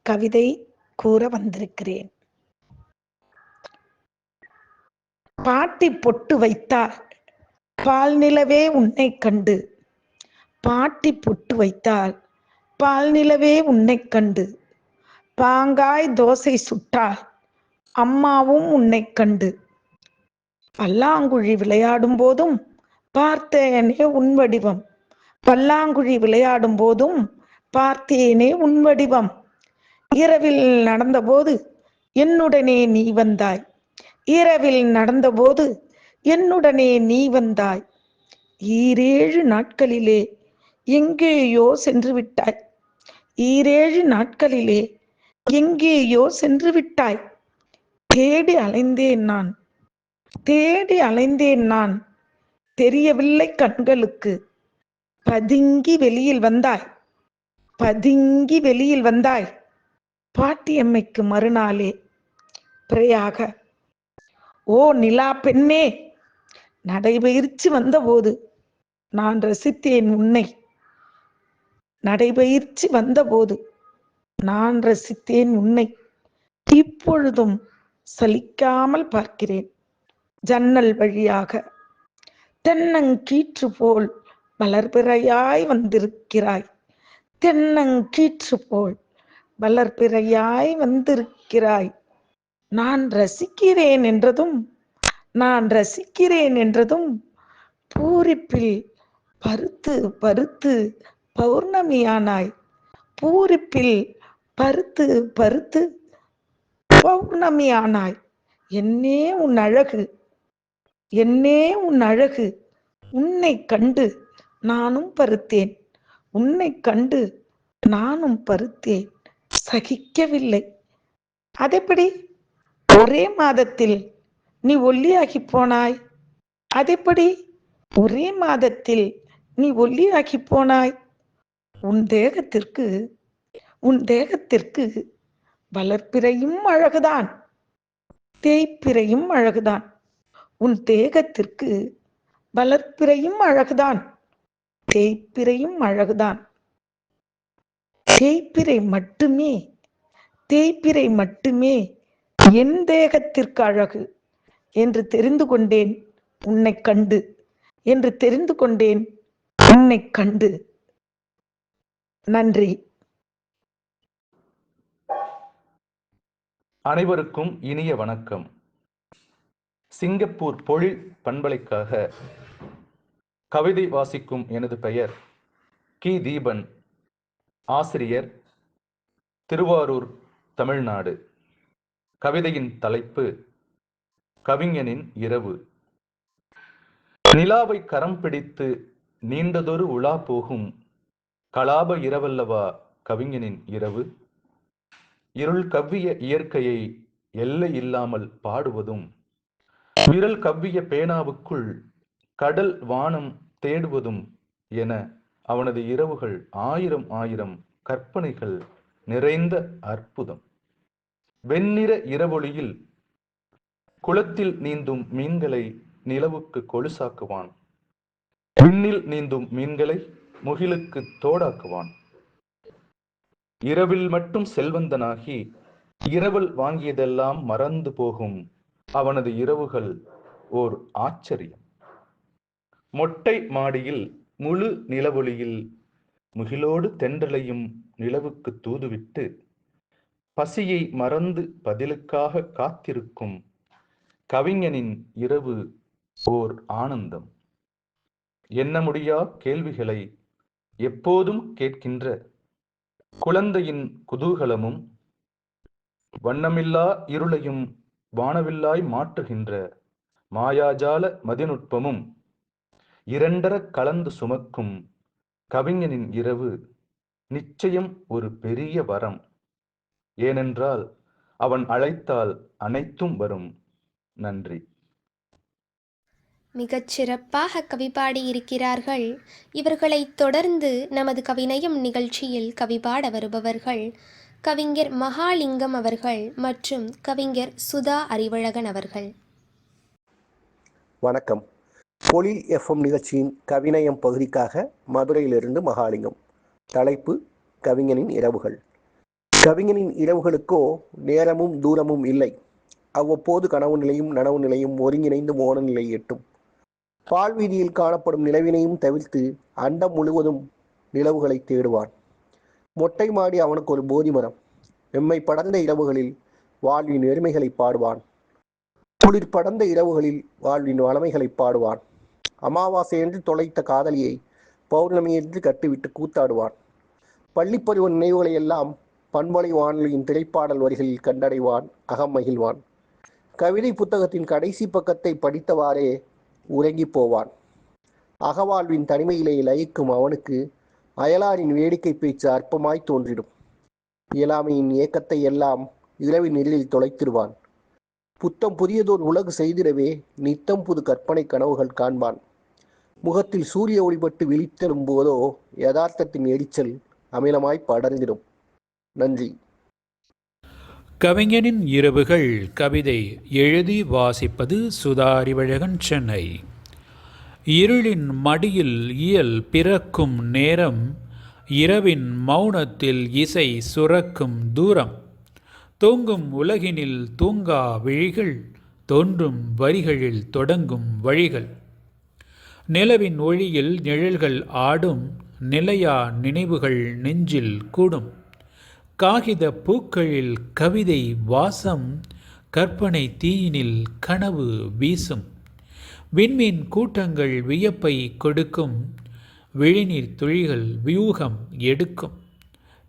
கவிதை கூற வந்திருக்கிறேன். பாட்டி பொட்டு வைத்தார் பால் நிலவே உன்னை கண்டு, பாட்டி பொட்டு வைத்தார் பால் நிலவே உன்னை கண்டு, பாங்காய் தோசை சுட்டார் அம்மாவும் உன்னை கண்டு, பல்லாங்குழி விளையாடும் போதும் பார்த்தேனே உன் வடிவம், பல்லாங்குழி விளையாடும் போதும் பார்த்தேனே உன் வடிவம், இரவில் நடந்தபோது என்னுடனே நீ வந்தாய், இரவில் நடந்தபோது என்னுடனே நீ வந்தாய், 7 நாட்களிலே எங்கேயோ சென்று விட்டாய், 7 நாட்களிலே எங்கேயோ சென்று விட்டாய், தேடி அலைந்தேன் நான், தேடி அலைந்தேன் நான், தெரியவில்லை கண்களுக்கு, பதுங்கி வெளியில் வந்தாய், பதுங்கி வெளியில் வந்தாய், பாட்டியம்மைக்கு மறுநாளே பிறையாக. ஓ நிலா பெண்ணே, நடைபயிற்சி வந்தபோது நான் ரசித்தேன் உன்னை, நடைபயிற்சி வந்தபோது நான் ரசித்தேன் உன்னை, இப்பொழுதும் சலிக்காமல் பார்க்கிறேன் ஜன்னல் வழியாக, தென்னங்கீற்று போல் வளர்பிறையாய் வந்திருக்கிறாய், தென்னங்கீற்று போல் வளர்பிறையாய் வந்திருக்கிறாய், நான் ரசிக்கிறேன் என்றதும், நான் ரசிக்கிறேன் என்றதும் பூரிப்பில் பருத்து பருத்து பௌர்ணமியானாய். பூரிப்பில் பருத்து பருத்து பௌர்ணமியானாய். என்னே உன் அழகு, என்னே உன் அழகு. உன்னை கண்டு நானும் பருத்தேன், உன்னை கண்டு நானும் பருத்தேன், சகிக்கவில்லை. அதெப்படி ஒரே மாதத்தில் நீ ஒல்லியாகி போனாய்? அதெப்படி ஒரே மாதத்தில் நீ ஒல்லியாகி போனாய்? உன் தேகத்திற்கு வளர்ப்பிறையும் அழகுதான், தேய்ப்பிறையும் அழகுதான். உன் தேகத்திற்கு வளர்ப்பிறையும் அழகுதான், தேய்ப்பிறையும் அழகுதான். தேய்ப்பிறை மட்டுமே என் தேகத்திற்கு அழகு என்று தெரிந்து கொண்டேன் உன்னை கண்டு, என்று தெரிந்து கொண்டேன் உன்னை கண்டு. நன்றி. அனைவருக்கும் இனிய வணக்கம். சிங்கப்பூர் பொழில் பண்பலைக்காக கவிதை வாசிக்கும் எனது பெயர் கி. தீபன், ஆசிரியர், திருவாரூர், தமிழ்நாடு. கவிதையின் தலைப்பு கவிஞனின் இரவு. நிலாவை கரம் பிடித்து நீண்டதொரு உலா போகும் கலாப இரவல்லவா கவிஞனின் இரவு. இருள் கவ்விய இயற்கையை எல்லை இல்லாமல் பாடுவதும், விரல் கவ்விய பேனாவுக்குள் கடல் வானம் தேடுவதும் என அவனது இரவுகள் ஆயிரம் ஆயிரம் கற்பனைகள் நிறைந்த அற்புதம். வெண்ணிற இரவொளியில் குளத்தில் நீந்தும் மீன்களை நிலவுக்கு கொலுசாக்குவான், விண்ணில் நீந்தும் மீன்களை முகிலுக்கு தோடாக்குவான். இரவில் மட்டும் செல்வந்தனாகி இரவல் வாங்கியதெல்லாம் மறந்து போகும் அவனது இரவுகள் ஓர் ஆச்சரியம். மொட்டை மாடியில் முழு நிலவொளியில் முகிலோடு தென்றலையும் நிலவுக்கு தூதுவிட்டு பசியை மறந்து பதிலுக்காக காத்திருக்கும் கவிஞனின் இரவு ஓர் ஆனந்தம். எண்ண முடியா கேள்விகளை எப்போதும் கேட்கின்ற குழந்தையின் குதூகலமும், வண்ணமில்லா இருளையும் வானவில்லாய் மாற்றுகின்ற மாயாஜால மதிநுட்பமும் இரண்டர கலந்து சுமக்கும் கவிஞனின் இரவு நிச்சயம் ஒரு பெரிய வரம். ஏனென்றால் அவன் அழைத்தால் அனைத்தும் வரும். நன்றி. மிகச் சிறப்பாக கவி பாடியிருக்கிறார்கள். இவர்களைத் தொடர்ந்து நமது கவிநயம் நிகழ்ச்சியில் கவி பாட வருபவர்கள் கவிஞர் மகாலிங்கம் அவர்கள் மற்றும் கவிஞர் சுதா அறிவழகன் அவர்கள். வணக்கம். பொழில் எஃப்எம் நிகழ்ச்சியின் கவிநயம் பகுதிக்காக மதுரையிலிருந்து மகாலிங்கம். தலைப்பு கவிஞனின் இரவுகள். கவிஞனின் இரவுகளுக்கோ நேரமும் தூரமும் இல்லை. அவ்வப்போது கனவு நிலையும் நனவு நிலையும் ஒருங்கிணைந்து மோன நிலை எட்டும். பால்வீதியில் காணப்படும் நிலவினையும் தவிர்த்து அண்டம் முழுவதும் நிலவுகளை தேடுவான். மொட்டை மாடி அவனுக்கு ஒரு போதி மரம். எம்மை படர்ந்த இரவுகளில் வாழ்வின் எருமைகளை பாடுவான். குளிர் படர்ந்த இரவுகளில் வாழ்வின் வளமைகளை பாடுவான். அமாவாசை என்று தொலைத்த காதலியை பௌர்ணமி என்று கட்டிவிட்டு கூத்தாடுவான். பள்ளிப்பருவ நினைவுகளை எல்லாம் பண்பலை வானொலியின் திரைப்பாடல் வரிகளில் கண்டடைவான், அகம் மகிழ்வான். கவிதை புத்தகத்தின் கடைசி பக்கத்தை படித்தவாறே உறங்கி போவான். அகவாழ்வின் தனிமையிலே லயிக்கும் அவனுக்கு அயலாரின் வேடிக்கை பேச்சு அற்பமாய் தோன்றிடும். இயலாமையின் ஏக்கத்தை எல்லாம் இரவின் நிழலில் தொலைத்திடுவான். புத்தம் புதியதோர் உலகு செய்திடவே நித்தம் புது கற்பனை கனவுகள் காண்பான். முகத்தில் சூரிய ஒளிபட்டு விழித்தெழும் போதோ யதார்த்தத்தின் எரிச்சல் அமிலமாய் படர்ந்திடும். நன்றி. கவிஞனின் இரவுகள். கவிதை எழுதி வாசிப்பது சுதா அறிவழகன், சென்னை. இருளின் மடியில் இயல் பிறக்கும் நேரம், இரவின் மௌனத்தில் இசை சுரக்கும் தூரம். தூங்கும் உலகினில் தூங்கா விழிகள், தோன்றும் வரிகளில் தொடங்கும் வழிகள். நிலவின் ஒளியில் நிழல்கள் ஆடும், நிலையா நினைவுகள் நெஞ்சில் கூடும். காகித பூக்களில் கவிதை வாசம், கற்பனை தீயினில் கனவு வீசும். விண்மீன் கூட்டங்கள் வியப்பை கொடுக்கும், விழிநீர் துளிகள் வியூகம் எடுக்கும்,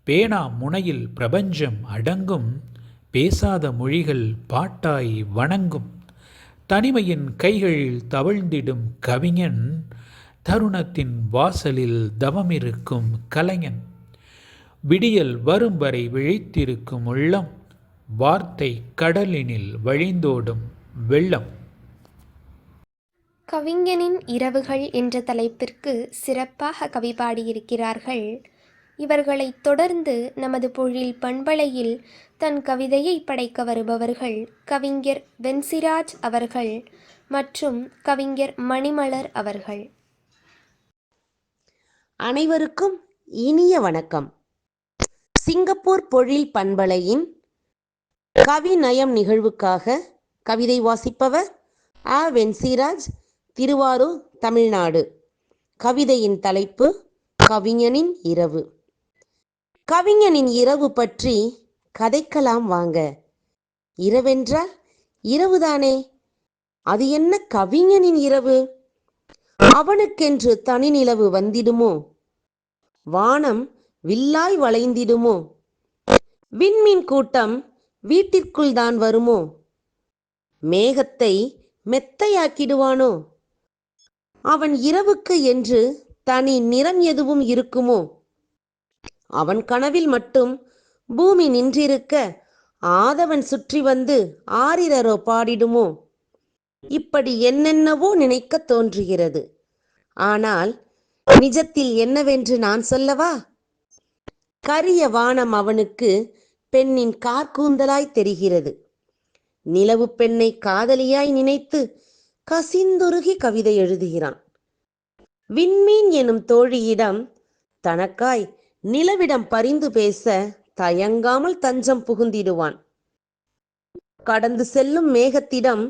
பேனா முனையில் பிரபஞ்சம் அடங்கும், பேசாத மொழிகள் பாட்டாய் வணங்கும், தனிமையின் கைகளில் தவழ்ந்திடும் கவிஞன், தருணத்தின் வாசலில் தவமிருக்கும் கலைஞன், விடியல் வரும் வரை விழித்திருக்கும் உள்ளம், வார்த்தை கடலினில் வழிந்தோடும் வெள்ளம். கவிஞனின் இரவுகள் என்ற தலைப்பிற்கு சிறப்பாக கவி பாடியிருக்கிறார்கள். இவர்களைத் தொடர்ந்து நமது பொழில் பண்பலையில் தன் கவிதையை படைக்க வருபவர்கள் கவிஞர் வென்சிராஜ் அவர்கள் மற்றும் கவிஞர் மணிமலர் அவர்கள். அனைவருக்கும் இனிய வணக்கம். சிங்கப்பூர் பொழில் பண்பலையின் கவிநயம் நிகழ்வுக்காக கவிதை வாசிப்பவர் வென்சிராஜ், திருவாரூர், தமிழ்நாடு. கவிதையின் தலைப்பு கவிஞனின் இரவு. கவிஞனின் இரவு பற்றி கதைக்கலாம் வாங்க. இரவென்றால் இரவுதானே, அது என்ன கவிஞனின் இரவு? அவனுக்கென்று தனி நிலவு வந்திடுமோ? வானம் வில்லாய் வளைந்திடுமோ? விண்மீன் கூட்டம் வீட்டிற்குள் தான் வருமோ? மேகத்தை மெத்தையாக்கிடுவானோ? அவன் இரவுக்கு என்று தனி நிறம் எதுவும் இருக்குமோ? அவன் கனவில் மட்டும் பூமி நின்றிருக்க ஆதவன் சுற்றி வந்து ஆரிரரோ பாடிடுமோ? இப்படி என்னென்னவோ நினைக்க தோன்றுகிறது. ஆனால் நிஜத்தில் என்னவென்று நான் சொல்லவா? கரிய வானம் அவனுக்கு பெண்ணின் கார்கூந்தலாய் தெரிகிறது. நிலவு பெண்ணை காதலியாய் நினைத்து கசிந்துருகி கவிதை எழுதுகிறான். விண்மீன் எனும் தோழியிடம் தனக்காய் நிலவிடம் பரிந்து பேச தயங்காமல் தஞ்சம் புகுந்திடுவான். கடந்து செல்லும் மேகத்திடம்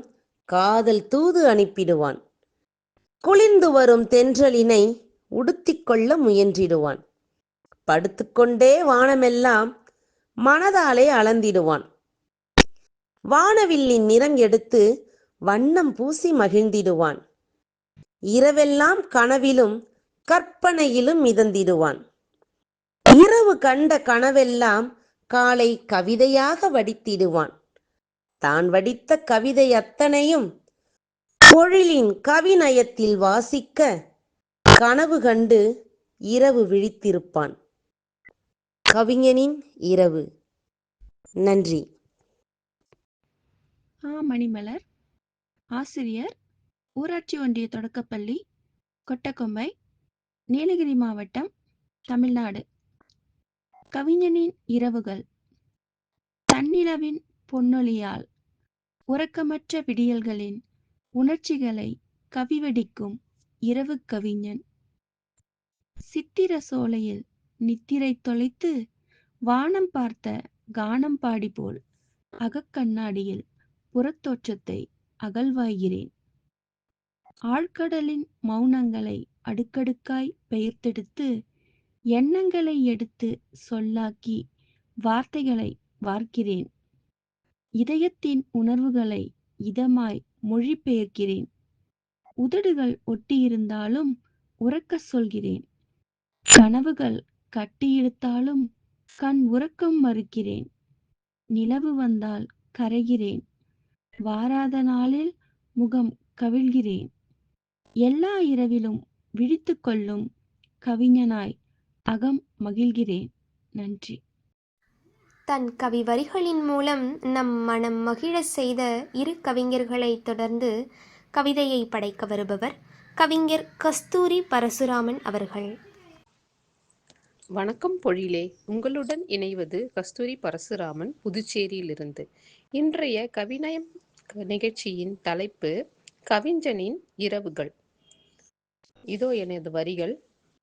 காதல் தூது அனுப்பிடுவான். குளிர்ந்து வரும் தென்றலினை உடுத்திக்கொள்ள முயன்றிடுவான். படுத்துக்கொண்டே வானமெல்லாம் மனதாலே அளந்திடுவான். வானவில்லின் நிறம் எடுத்து வண்ணம் பூசி மகிழ்ந்திடுவான். இரவெல்லாம் கனவிலும் கற்பனையிலும் மிதந்திடுவான். இரவு கண்ட கனவெல்லாம் காலை கவிதையாக வடித்திடுவான். தான் வடித்த கவிதை அத்தனையும் பொழிலின் கவிநயத்தில் வாசிக்க கனவு கண்டு இரவு விழித்திருப்பான். கவிஞனின் இரவு. நன்றி. மணிமலர், ஆசிரியர், ஊராட்சி ஒன்றிய தொடக்கப்பள்ளி, கொட்டக்கொம்பை, நீலகிரி மாவட்டம், தமிழ்நாடு. கவிஞனின் இரவுகள். தன்னிலவின் பொன்னொழியால் உறக்கமற்ற விடியல்களின் உணர்ச்சிகளை கவிவடிக்கும் இரவு கவிஞன். சித்திர சோலையில் நித்திரை தொலைத்து வானம் பார்த்த கானம் பாடி போல் அகக்கண்ணாடியில் புறத்தோற்றத்தை அகழ்வாய்கிறேன். ஆழ்கடலின் மௌனங்களை அடுக்கடுக்காய் பெயர்த்தெடுத்து எண்ணங்களை எடுத்து சொல்லாக்கி வார்த்தைகளை வார்க்கிறேன். இதயத்தின் உணர்வுகளை இதமாய் மொழிபெயர்க்கிறேன். உதடுகள் ஒட்டியிருந்தாலும் உறக்க சொல்கிறேன். கனவுகள் கட்டியிழுத்தாலும் கண் உறக்கம் மறுக்கிறேன். நிலவு வந்தால் கரைகிறேன். வாராத நாளில் முகம் கவிழ்கிறேன். எல்லா இரவிலும் விழித்து கொள்ளும் கவிஞனாய் அகம் மகிழ்கிறேன். நன்றி. தன் கவி வரிகளின் மூலம் நம் மனம் மகிழ செய்த இரு கவிஞர்களை தொடர்ந்து கவிதையை படைக்க வருபவர் கவிஞர் கஸ்தூரி பரசுராமன் அவர்கள். வணக்கம் பொழிலே, உங்களுடன் இணைவது கஸ்தூரி பரசுராமன், புதுச்சேரியிலிருந்து. இன்றைய கவிநயம் நிகழ்ச்சியின் தலைப்பு கவிஞனின் இரவுகள். இதோ எனது வரிகள்.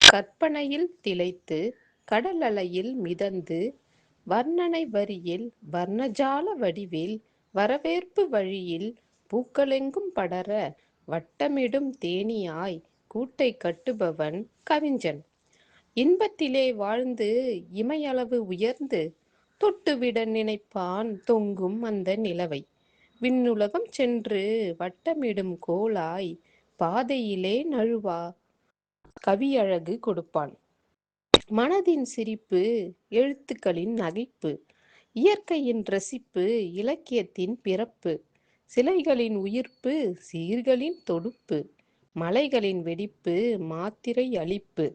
கற்பனையில் திளைத்து கடல் அலையில் மிதந்து வர்ணனை வரியில் வர்ணஜால வடிவில் வரவேற்பு வழியில் பூக்களெங்கும் படர வட்டமிடும் தேனியாய் கூட்டை கட்டுபவன் கவிஞன். இன்பத்திலே வாழ்ந்து இமையளவு உயர்ந்து தொட்டுவிட நினைப்பான் தொங்கும் அந்த நிலவை. விண்ணுலகம் சென்று வட்டமிடும் கோளாய் பாதையிலே நழுவா கவியழகு கொடுப்பான். மனதின் சிரிப்பு, எழுத்துக்களின் நகைப்பு, இயற்கையின் ரசிப்பு, இலக்கியத்தின் பிறப்பு, சிலைகளின் உயிர்ப்பு, சீர்களின் தொடுப்பு, மலைகளின் வெடிப்பு, மாத்திரை அளிப்பு,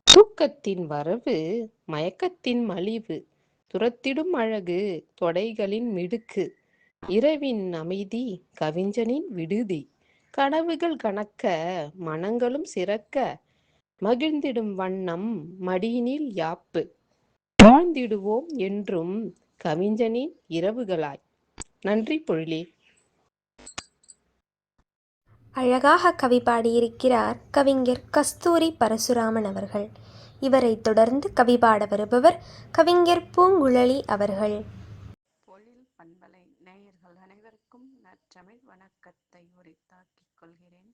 தூக்கத்தின் வரவு, மயக்கத்தின் மலிவு, துரத்திடும் அழகு, தொடைகளின் மிடுக்கு, இரவின் அமைதி, கவிஞனின் விடுதி, கனவுகள் கனக்க, மனங்களும் சிறக்க, மகிழ்ந்திடும் வண்ணம் மடியினில் யாப்பு, வாழ்ந்திடுவோம் என்றும் கவிஞனின் இரவுகளாய். நன்றி பொழிலே. அழகாக கவி பாடியிருக்கிறார் கவிஞர் கஸ்தூரி பரசுராமன் அவர்கள். இவரை தொடர்ந்து கவி பாட வருபவர் கவிஞர் பூங்குழலி அவர்கள். பொழில் பண்பலை நேயர்கள் அனைவருக்கும் நற்றமிழ் வணக்கத்தை உரித்தாக்கிக் கொள்கிறேன்.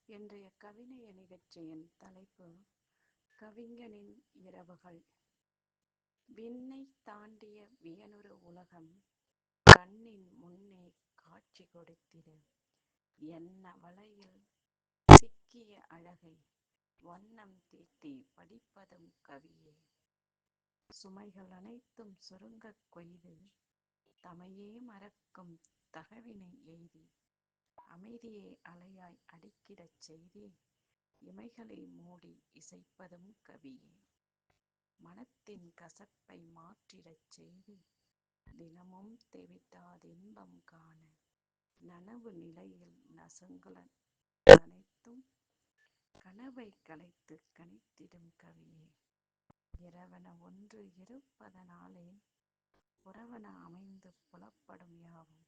இன்றைய கவிநய நிகழ்ச்சியின் தலைப்பு கவிஞனின் இரவுகள். விண்ணை தாண்டிய வியனுறு உலகம் கண்ணின் முன்னே காட்சி கொடுத்திடு. என்ன வலையில் சிக்கிய அழகை வண்ணம் தீட்டி படிப்பதும் கவியே. சுமைகள் அனைத்தும் சுருங்கக் கொய்து தமையே மறக்கும் தகவினை எய்தி, அமைதியை அலையாய் அடிக்கிடச் செய்தி, இமைகளை மூடி இசைப்பதும் கவியே. மனத்தின் கசப்பை மாற்றிடச் செய்து தினமும் தெவிட்டாத இன்பம் காண, நனவு நிலையில் நசுங்குல அனைத்தும் கனவை கலைத்து கணித்திடும் கவியே. இரவன ஒன்று இருப்பதனாலே புறவன அமைந்து புலப்படும் யாவும்,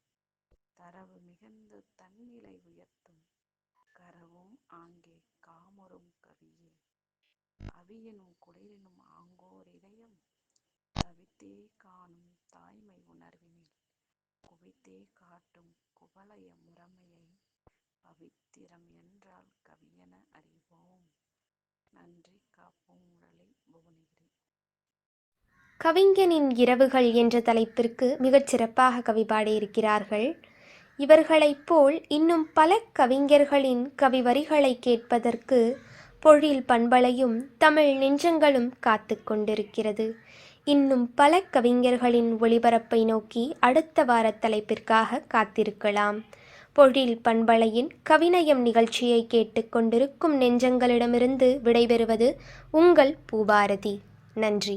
தரவு மிகுந்து தன்னிலை உயர்த்தும் கரவும் ஆங்கே காமுறும் கவியே. அவியனும் குளிரினும் ஆங்கோர் இதயம் தவித்தே காணும் தாய்மை உணர்வினில், குவித்தே காட்டும் குவலய முறைமையை பவித்திரம் என்றால் கவியென அறிவோம். நன்றி. பூங்குழலி, புவனகிரி. கவிஞனின் இரவுகள் என்ற தலைப்பிற்கு மிகச் சிறப்பாக கவி பாடியிருக்கிறார்கள். இவர்களைப் போல் இன்னும் பல கவிஞர்களின் கவி வரிகளை கேட்பதற்கு பொழில் பண்பலையும் தமிழ் நெஞ்சங்களும் காத்து கொண்டிருக்கிறது. இன்னும் பல கவிஞர்களின் ஒளிபரப்பை நோக்கி அடுத்த வார தலைப்பிற்காக காத்திருக்கலாம். பொழில் பண்பலையின் கவிநயம் நிகழ்ச்சியை கேட்டுக்கொண்டிருக்கும் நெஞ்சங்களிடமிருந்து விடைபெறுவது உங்கள் பூபாரதி. நன்றி.